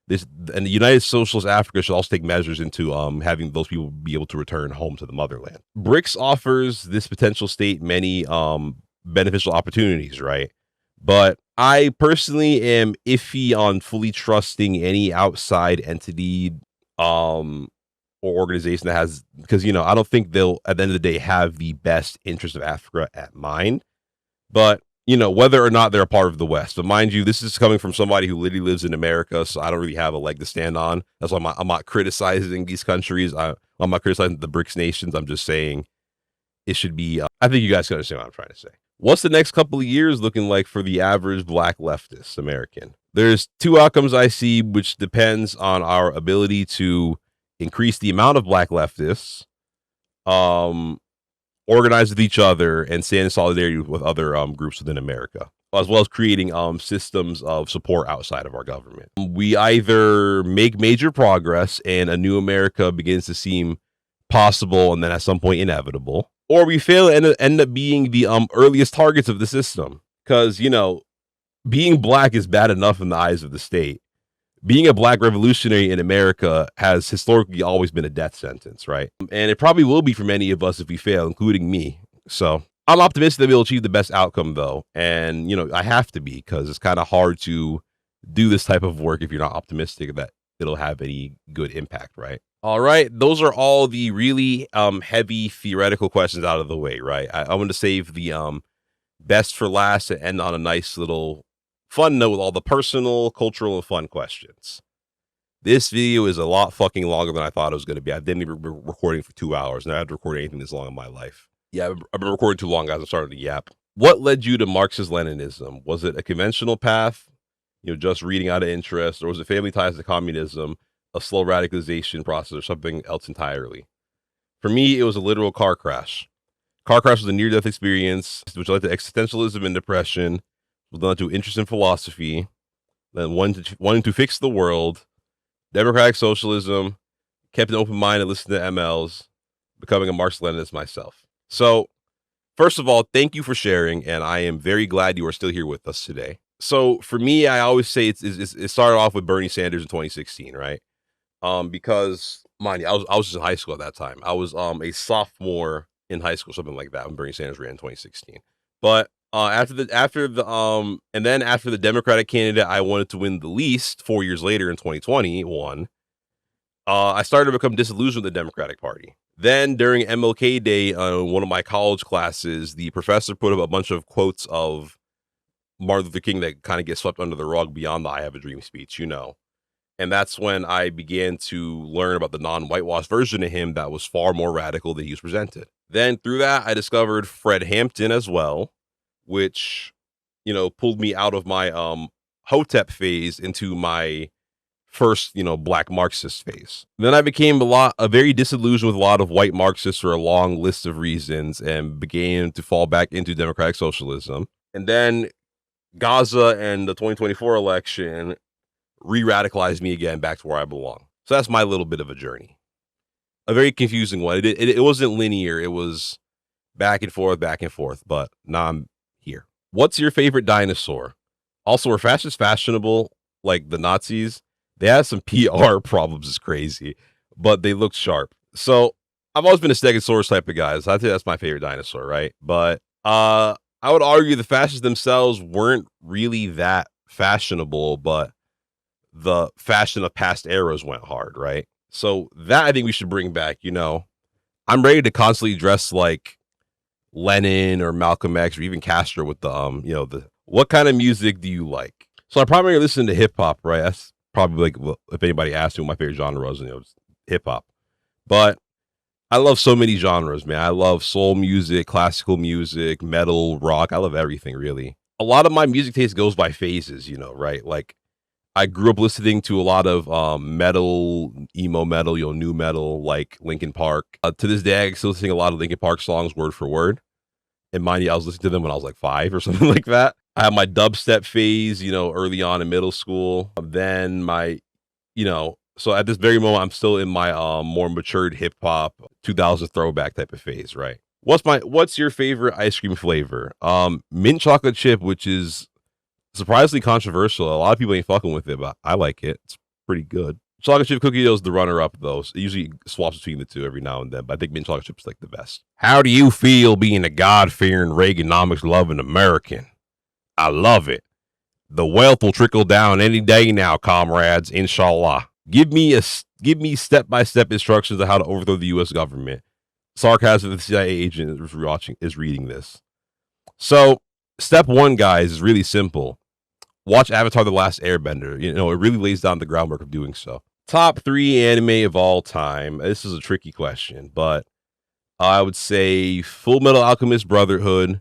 and the United Socialist Africa should also take measures into having those people be able to return home to the motherland. BRICS offers this potential state many beneficial opportunities, right? But I personally am iffy on fully trusting any outside entity or organization that has, because I don't think they'll at the end of the day have the best interest of Africa at mind. But whether or not they're a part of the West. But mind you, this is coming from somebody who literally lives in America, so I don't really have a leg to stand on. That's why I'm not criticizing these countries. I'm not criticizing the BRICS nations. I'm just saying it should be, I think you guys can understand what I'm trying to say. What's the next couple of years looking like for the average Black leftist American? There's two outcomes I see, which depends on our ability to increase the amount of Black leftists, organize with each other, and stand in solidarity with other groups within America, as well as creating systems of support outside of our government. We either make major progress and a new America begins to seem possible and then at some point inevitable, or we fail and end up being the earliest targets of the system. Because, being Black is bad enough in the eyes of the state. Being a Black revolutionary in America has historically always been a death sentence, right? And it probably will be for many of us if we fail, including me. So I'm optimistic that we'll achieve the best outcome, though. And, I have to be, because it's kind of hard to do this type of work if you're not optimistic that it'll have any good impact, right? All right, those are all the really heavy theoretical questions out of the way, right? I want to save the best for last and end on a nice little fun note with all the personal, cultural, and fun questions. This video is a lot fucking longer than I thought it was going to be. I've been recording for 2 hours, and I haven't recorded anything this long in my life. Yeah, I've been recording too long, guys. I'm starting to yap. What led you to Marxist-Leninism? Was it a conventional path, just reading out of interest, or was it family ties to communism, a slow radicalization process, or something else entirely? For me, it was a literal car crash. Car crash was a near-death experience, which led to existentialism and depression, which led to interest in philosophy, then wanting to fix the world, democratic socialism, kept an open mind and listened to MLs, becoming a Marxist-Leninist myself. So, first of all, thank you for sharing, and I am very glad you are still here with us today. So, for me, I always say it started off with Bernie Sanders in 2016, right? Because, mind you, I was just in high school at that time. I was a sophomore in high school, something like that, when Bernie Sanders ran in 2016. But after the Democratic candidate I wanted to win the least 4 years later in 2021, I started to become disillusioned with the Democratic Party. Then during MLK Day, one of my college classes, the professor put up a bunch of quotes of Martin Luther King that kind of get swept under the rug beyond the "I Have a Dream" speech, And that's when I began to learn about the non-whitewash version of him that was far more radical than he was presented. Then through that, I discovered Fred Hampton as well, which, pulled me out of my Hotep phase into my first, black Marxist phase. Then I became very disillusioned with a lot of white Marxists for a long list of reasons and began to fall back into democratic socialism. And then Gaza and the 2024 election re-radicalized me again back to where I belong. So that's my little bit of a journey. A very confusing one. It wasn't linear. It was back and forth, but now I'm here. What's your favorite dinosaur? Also, are fascists fashionable like the Nazis? They had some PR problems, it's crazy, but they looked sharp. So I've always been a Stegosaurus type of guy. So I'd say that's my favorite dinosaur, right? But I would argue the fascists themselves weren't really that fashionable, but the fashion of past eras went hard, right? So that I think we should bring back. I'm ready to constantly dress like Lenin or Malcolm X or even Castro with the what kind of music do you like? So I primarily listen to hip hop, right? That's probably if anybody asked me what my favorite genre was, it's hip hop. But I love so many genres, man. I love soul music, classical music, metal, rock. I love everything, really. A lot of my music taste goes by phases, right? Like I grew up listening to a lot of metal, emo metal, new metal, like Linkin Park. To this day, I still sing a lot of Linkin Park songs word for word. And mind you, I was listening to them when I was like 5 or something like that. I had my dubstep phase, early on in middle school. Then so at this very moment, I'm still in my more matured hip hop 2000s throwback type of phase, right? What's your favorite ice cream flavor? Mint chocolate chip, which is surprisingly controversial. A lot of people ain't fucking with it, but I like it. It's pretty good. Chocolate chip cookie dough is the runner-up, though. So it usually swaps between the two every now and then, but I think mint chocolate chip is like the best. How do you feel being a God-fearing, Reaganomics-loving American? I love it. The wealth will trickle down any day now, comrades. Inshallah. Give me step-by-step instructions on how to overthrow the U.S. government. Sarcasm if the CIA agent is reading this. So, step 1, guys, is really simple. Watch Avatar: The Last Airbender. It really lays down the groundwork of doing so. Top 3 anime of all time. This is a tricky question, but I would say Full Metal Alchemist Brotherhood,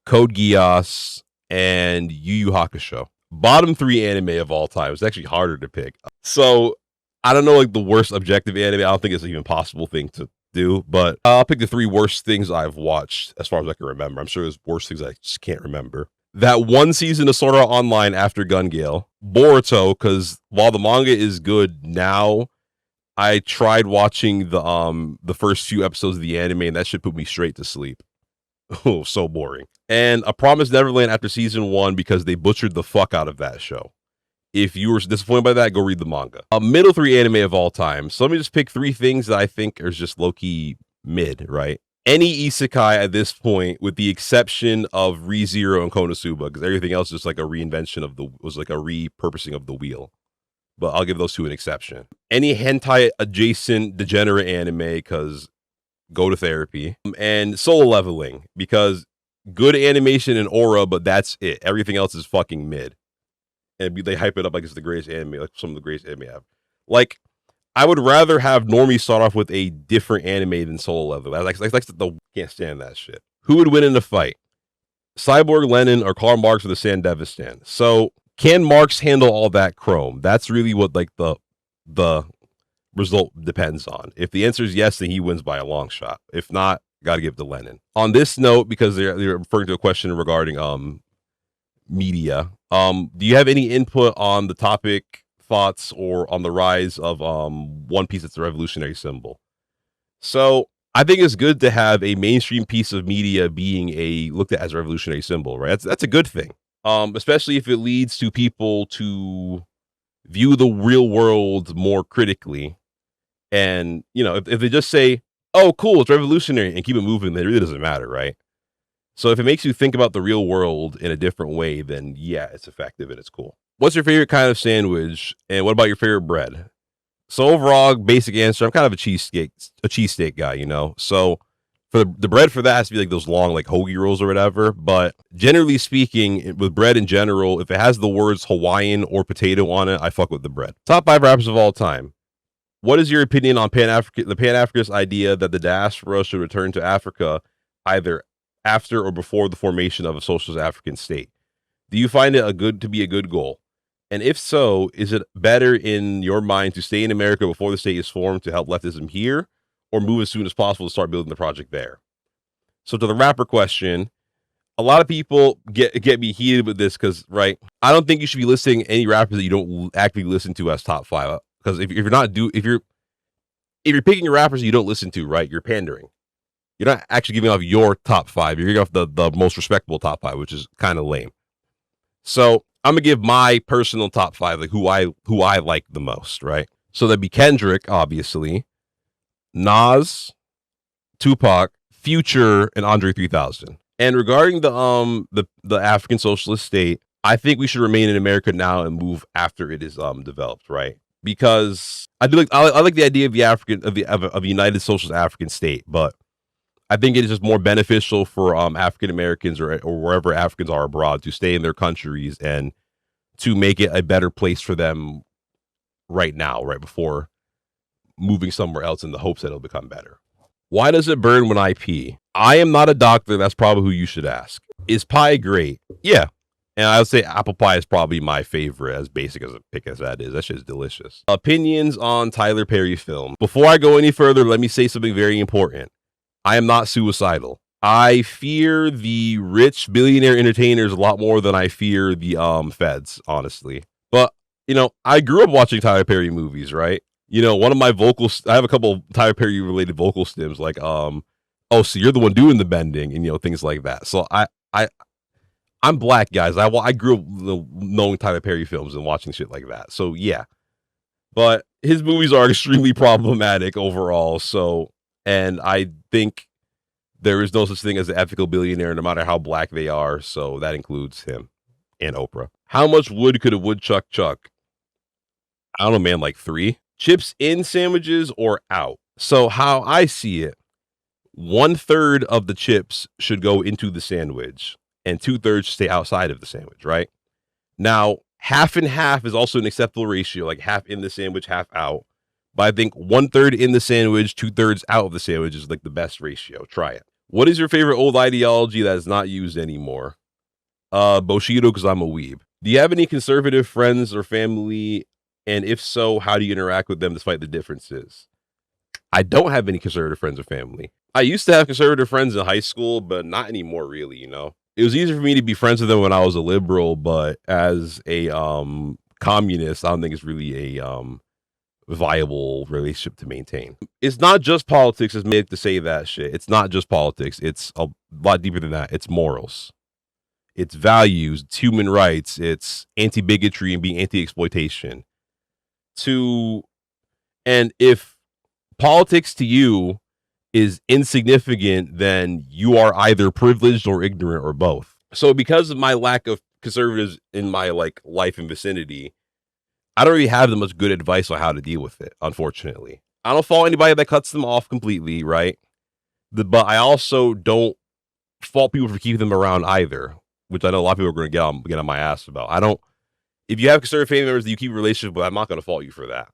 Code Geass, and Yu Yu Hakusho. Bottom 3 anime of all time. It's actually harder to pick. So I don't know the worst objective anime. I don't think it's an even possible thing to do, but I'll pick the 3 worst things I've watched as far as I can remember. I'm sure there's worse things I just can't remember. That one season of Sword Art Online after Gun Gale. Boruto, because while the manga is good now, I tried watching the first few episodes of the anime, and that shit put me straight to sleep. Oh, so boring. And A Promised Neverland after season 1 because they butchered the fuck out of that show. If you were disappointed by that, go read the manga. A middle 3 anime of all time. So let me just pick 3 things that I think are just low-key mid, right? Any isekai at this point, with the exception of ReZero and Konosuba, because everything else is like a reinvention was like a repurposing of the wheel. but I'll give those two an exception. Any hentai adjacent degenerate anime, because go to therapy, and Solo Leveling, because good animation and aura, but that's it. Everything else is fucking mid. And they hype it up like it's the greatest anime, like some of the greatest anime ever. Like, I would rather have Normie start off with a different anime than Solo Leveling. I can't stand that shit. Who would win in a fight? Cyborg Lenin or Karl Marx or the Sandevistan? So, can Marx handle all that chrome? That's really what like the result depends on. If the answer is yes, then he wins by a long shot. If not, got to give it to Lenin. On this note, because they're referring to a question regarding media. Do you have any input on the topic, thoughts, or on the rise of One Piece as a revolutionary symbol? So I think it's good to have a mainstream piece of media being looked at as a revolutionary symbol, right? That's a good thing. Especially if it leads to people to view the real world more critically. And, if they just say, oh, cool, it's revolutionary, and keep it moving, then it really doesn't matter, right? So if it makes you think about the real world in a different way, then yeah, it's effective and it's cool. What's your favorite kind of sandwich? And what about your favorite bread? So overall, basic answer, I'm kind of a cheesesteak guy, So for the bread for that has to be like those long like hoagie rolls or whatever. But generally speaking, with bread in general, if it has the words Hawaiian or potato on it, I fuck with the bread. Top 5 rappers of all time. What is your opinion on the Pan-Africanist idea that the diaspora should return to Africa either after or before the formation of a socialist African state? Do you find it to be a good goal? And if so, is it better in your mind to stay in America before the state is formed to help leftism here, or move as soon as possible to start building the project there? So to the rapper question, a lot of people get me heated with this because, right, I don't think you should be listing any rappers that you don't actively listen to as top 5. Because if you're picking rappers you don't listen to, right, you're pandering. You're not actually giving off your top 5. You're giving off the most respectable top 5, which is kind of lame. So I'm gonna give my personal top 5, like who I like the most, right? So that'd be Kendrick, obviously, Nas, Tupac, Future, and Andre 3000. And regarding the African socialist state, I think we should remain in America now and move after it is developed, right? Because I like the idea of the United Socialist African State, but I think it is just more beneficial for African Americans or wherever Africans are abroad to stay in their countries and to make it a better place for them right now, right before moving somewhere else in the hopes that it'll become better. Why does it burn when I pee? I am not a doctor. That's probably who you should ask. Is pie great? Yeah. And I would say apple pie is probably my favorite, as basic as a pick as that is. That shit is delicious. Opinions on Tyler Perry film. Before I go any further, let me say something very important. I am not suicidal. I fear the rich billionaire entertainers a lot more than I fear the feds, honestly. But, I grew up watching Tyler Perry movies, right? One of my I have a couple of Tyler Perry related vocal stems, like, oh, so you're the one doing the bending and, things like that. So I'm black, guys. I grew up knowing Tyler Perry films and watching shit like that. So yeah, but his movies are extremely problematic overall. So, and I think there is no such thing as an ethical billionaire, no matter how black they are. So that includes him and Oprah. How much wood could a woodchuck chuck? I don't know, man, like 3 chips in sandwiches or out. So how I see it, 1/3 of the chips should go into the sandwich and 2/3 stay outside of the sandwich, right? Now, half and half is also an acceptable ratio, like half in the sandwich, half out. But I think 1/3 in the sandwich, 2/3 out of the sandwich is like the best ratio. Try it. What is your favorite old ideology that is not used anymore? Bushido, because I'm a weeb. Do you have any conservative friends or family? And if so, how do you interact with them despite the differences? I don't have any conservative friends or family. I used to have conservative friends in high school, but not anymore, really, It was easier for me to be friends with them when I was a liberal, but as a communist, I don't think it's really a viable relationship to maintain. It's not just politics, as made to say that shit. It's not just politics. It's a lot deeper than that. It's morals. It's values. It's human rights. It's anti-bigotry and being anti-exploitation. And if politics to you is insignificant, then you are either privileged or ignorant or both. So because of my lack of conservatives in my life and vicinity, I don't really have that much good advice on how to deal with it, unfortunately. I don't fault anybody that cuts them off completely, right? But I also don't fault people for keeping them around either, which I know a lot of people are going to get on my ass about. I don't. If you have conservative family members that you keep a relationship with, I'm not going to fault you for that.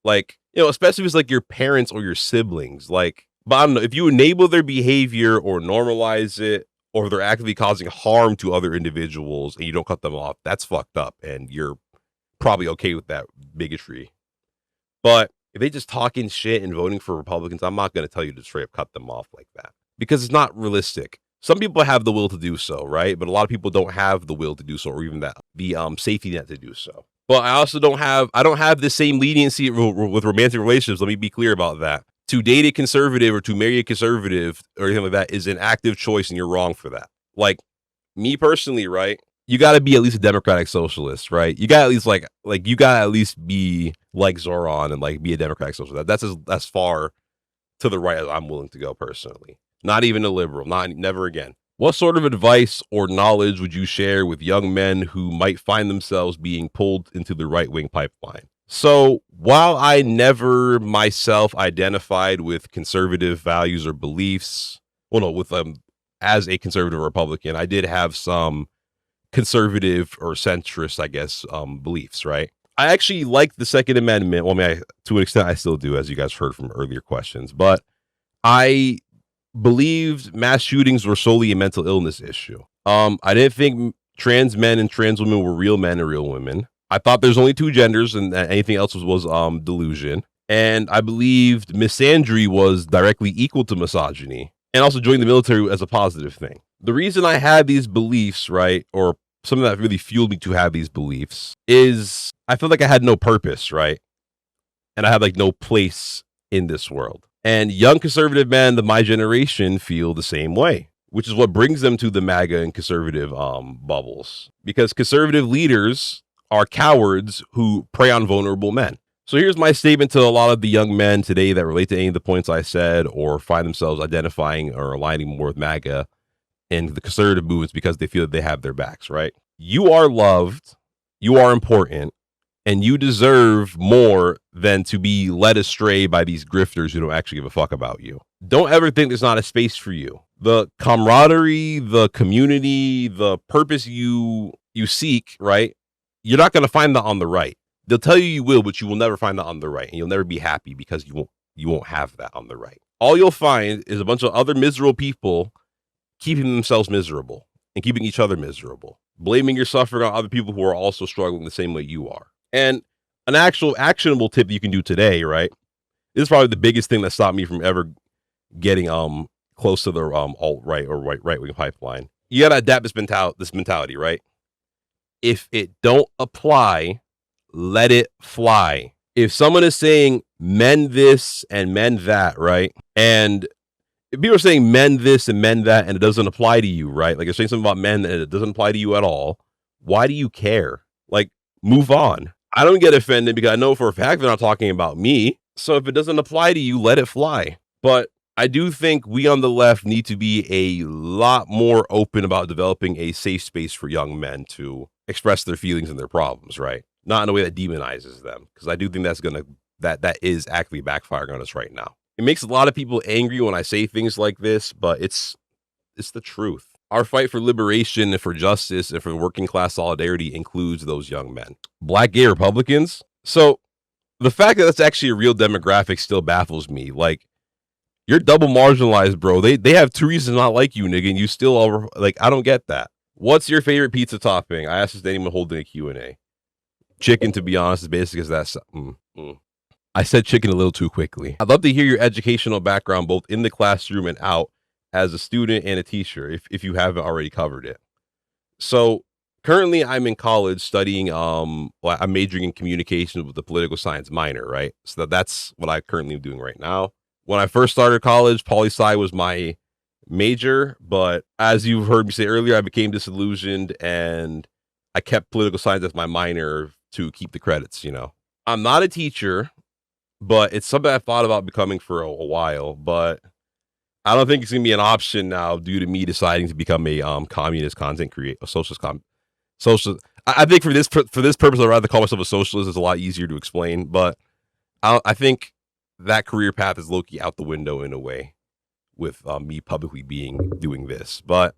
Like, especially if it's like your parents or your siblings. Like, but I don't know, if you enable their behavior or normalize it, or if they're actively causing harm to other individuals and you don't cut them off, that's fucked up, and you're probably okay with that bigotry. But if they just talking shit and voting for Republicans, I'm not going to tell you to straight up cut them off like that, because it's not realistic. Some people have the will to do so, right? But a lot of people don't have the will to do so, or even the safety net to do so. But I also don't have the same leniency with romantic relationships. Let me be clear about that. To date a conservative or to marry a conservative or anything like that is an active choice, and you're wrong for that. Like, me personally, right? You got to be at least a democratic socialist, right? You got at least like you got to at least be like Zoran and like be a democratic socialist. That's as far to the right as I'm willing to go personally. Not even a liberal, never again. What sort of advice or knowledge would you share with young men who might find themselves being pulled into the right-wing pipeline? So while I never myself identified with conservative values or beliefs, as a conservative Republican, I did have some conservative or centrist, I guess, beliefs, right? I actually like the Second Amendment. Well, I mean, to an extent, I still do, as you guys heard from earlier questions, but I believed mass shootings were solely a mental illness issue. I didn't think trans men and trans women were real men and real women. I thought there's only two genders, and that anything else was delusion. And I believed misandry was directly equal to misogyny, and also joining the military as a positive thing. The reason I had these beliefs, right, or something that really fueled me to have these beliefs, is I felt like I had no purpose, right? And I had like no place in this world. And young conservative men of my generation feel the same way, which is what brings them to the MAGA and conservative bubbles. Because conservative leaders are cowards who prey on vulnerable men. So here's my statement to a lot of the young men today that relate to any of the points I said or find themselves identifying or aligning more with MAGA and the conservative movements because they feel that they have their backs, right? You are loved, you are important, and you deserve more than to be led astray by these grifters who don't actually give a fuck about you. Don't ever think there's not a space for you. The camaraderie, the community, the purpose you seek, right? You're not going to find that on the right. They'll tell you you will, but you will never find that on the right, and you'll never be happy because you won't have that on the right. All you'll find is a bunch of other miserable people keeping themselves miserable and keeping each other miserable, blaming your suffering on other people who are also struggling the same way you are. And an actual actionable tip you can do today, right? This is probably the biggest thing that stopped me from ever getting close to the alt-right or right-wing pipeline. You gotta adapt this mentality, right? If it don't apply, let it fly. If someone is saying mend this and mend that, right? And if people are saying mend this and mend that and it doesn't apply to you, right? Like, you're saying something about men and it doesn't apply to you at all. Why do you care? Like, move on. I don't get offended because I know for a fact they're not talking about me. So if it doesn't apply to you, let it fly. But I do think we on the left need to be a lot more open about developing a safe space for young men to express their feelings and their problems, right? Not in a way that demonizes them, because I do think that is actually backfiring on us right now. It makes a lot of people angry when I say things like this, but it's the truth. Our fight for liberation and for justice and for working class solidarity includes those young men. Black gay Republicans? So the fact that that's actually a real demographic still baffles me. Like, you're double marginalized, bro. They have two reasons not like you, nigga, and you still are, like, I don't get that. What's your favorite pizza topping? I asked this to anyone holding a Q&A. Chicken, to be honest, as basic as that. I said chicken a little too quickly. I'd love to hear your educational background, both in the classroom and out, as a student and a teacher, if you haven't already covered it. So currently I'm in college studying, I'm majoring in communication with a political science minor, right? So that's what I currently am doing right now. When I first started college, poli-sci was my major, but as you've heard me say earlier, I became disillusioned and I kept political science as my minor to keep the credits, I'm not a teacher, but it's something I've thought about becoming for a while, but I don't think it's going to be an option now due to me deciding to become a communist content creator, a socialist. I think for this purpose, I'd rather call myself a socialist. It's a lot easier to explain, but I think that career path is low-key out the window in a way with me publicly doing this. But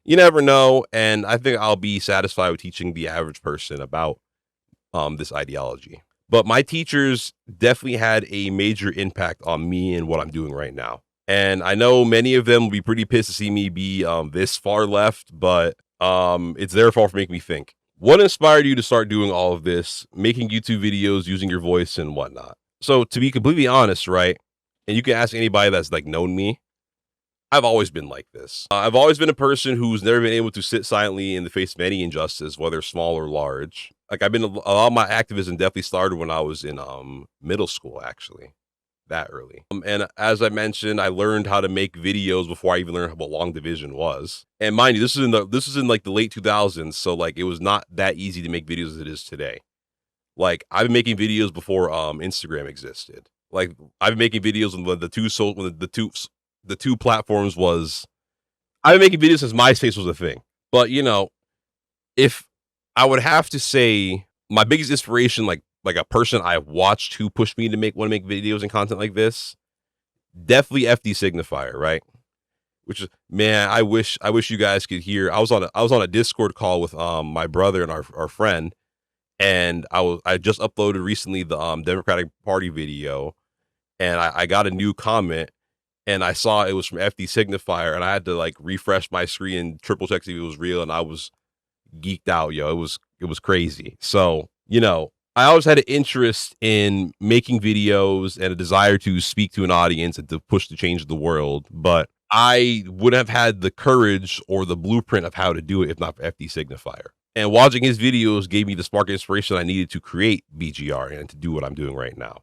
you never know, and I think I'll be satisfied with teaching the average person about this ideology. But my teachers definitely had a major impact on me and what I'm doing right now. And I know many of them will be pretty pissed to see me be this far left, but it's their fault for making me think. What inspired you to start doing all of this, making YouTube videos, using your voice and whatnot? So to be completely honest, right, and you can ask anybody that's like known me, I've always been like this. I've always been a person who's never been able to sit silently in the face of any injustice, whether small or large. Like a lot of my activism definitely started when I was in middle school, actually, that early. And as I mentioned, I learned how to make videos before I even learned what long division was. And mind you, this is in like the late 2000s, so like it was not that easy to make videos as it is today. Like I've been making videos before Instagram existed. Like I've been making videos when the two platforms was. I've been making videos since MySpace was a thing. But you know, if I would have to say my biggest inspiration, like a person I watched who pushed me to want to make videos and content like this, definitely FD Signifier, right? Which is, man, I wish you guys could hear. I was on a Discord call with my brother and our friend, and I just uploaded recently the Democratic Party video, and I got a new comment, and I saw it was from FD Signifier, and I had to like refresh my screen, triple check if it was real, and I was geeked out, yo. It was crazy. So, you know, I always had an interest in making videos and a desire to speak to an audience and to push the change of the world, but I wouldn't have had the courage or the blueprint of how to do it if not for FD Signifier. And watching his videos gave me the spark of inspiration I needed to create BGR and to do what I'm doing right now.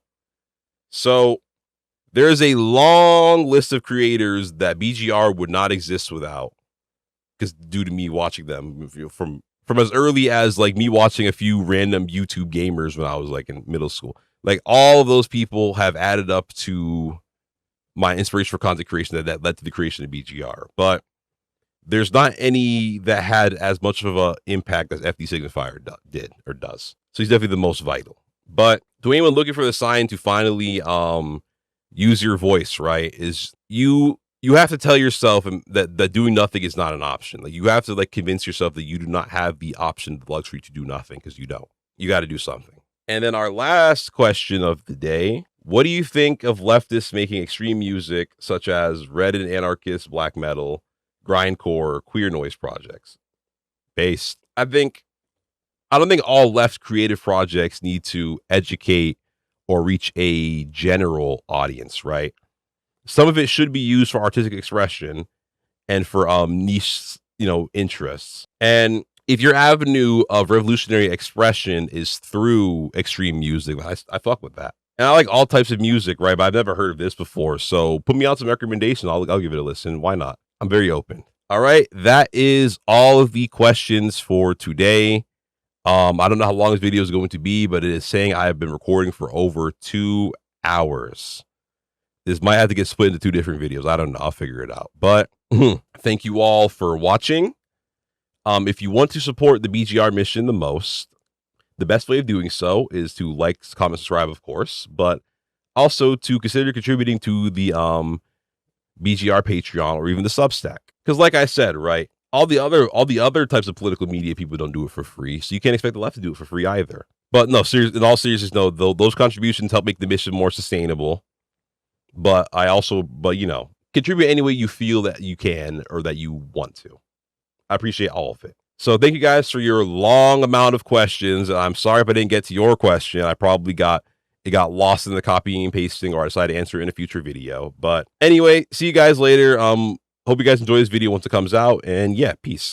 So there's a long list of creators that BGR would not exist without, because due to me watching them from as early as like me watching a few random YouTube gamers when I was like in middle school. Like all of those people have added up to my inspiration for content creation that led to the creation of BGR. But there's not any that had as much of an impact as FD Signifier did or does. So he's definitely the most vital. But to anyone looking for the sign to finally use your voice, right, is you have to tell yourself that doing nothing is not an option. Like you have to like convince yourself that you do not have the option, the luxury to do nothing, because you don't. You got to do something. And then our last question of the day: what do you think of leftists making extreme music such as red and anarchist black metal, grindcore, queer noise projects? Based. I don't think all left creative projects need to educate or reach a general audience, right? Some of it should be used for artistic expression and for niche, interests. And if your avenue of revolutionary expression is through extreme music, I fuck with that. And I like all types of music, right? But I've never heard of this before. So put me on some recommendations. I'll give it a listen. Why not? I'm very open. All right. That is all of the questions for today. I don't know how long this video is going to be, but it is saying I have been recording for over 2 hours. This might have to get split into 2 different videos. I don't know. I'll figure it out. But thank you all for watching. If you want to support the BGR mission the most, the best way of doing so is to like, comment, subscribe, of course, but also to consider contributing to the BGR Patreon or even the Substack. Because like I said, right, all the other types of political media people don't do it for free, so you can't expect the left to do it for free either. But no, in all seriousness, no, those contributions help make the mission more sustainable. But contribute any way you feel that you can or that you want to. I appreciate all of it. So thank you guys for your long amount of questions. I'm sorry if I didn't get to your question. I probably got lost in the copying and pasting, or I decided to answer it in a future video. But anyway, see you guys later. Hope you guys enjoy this video once it comes out. And yeah, peace.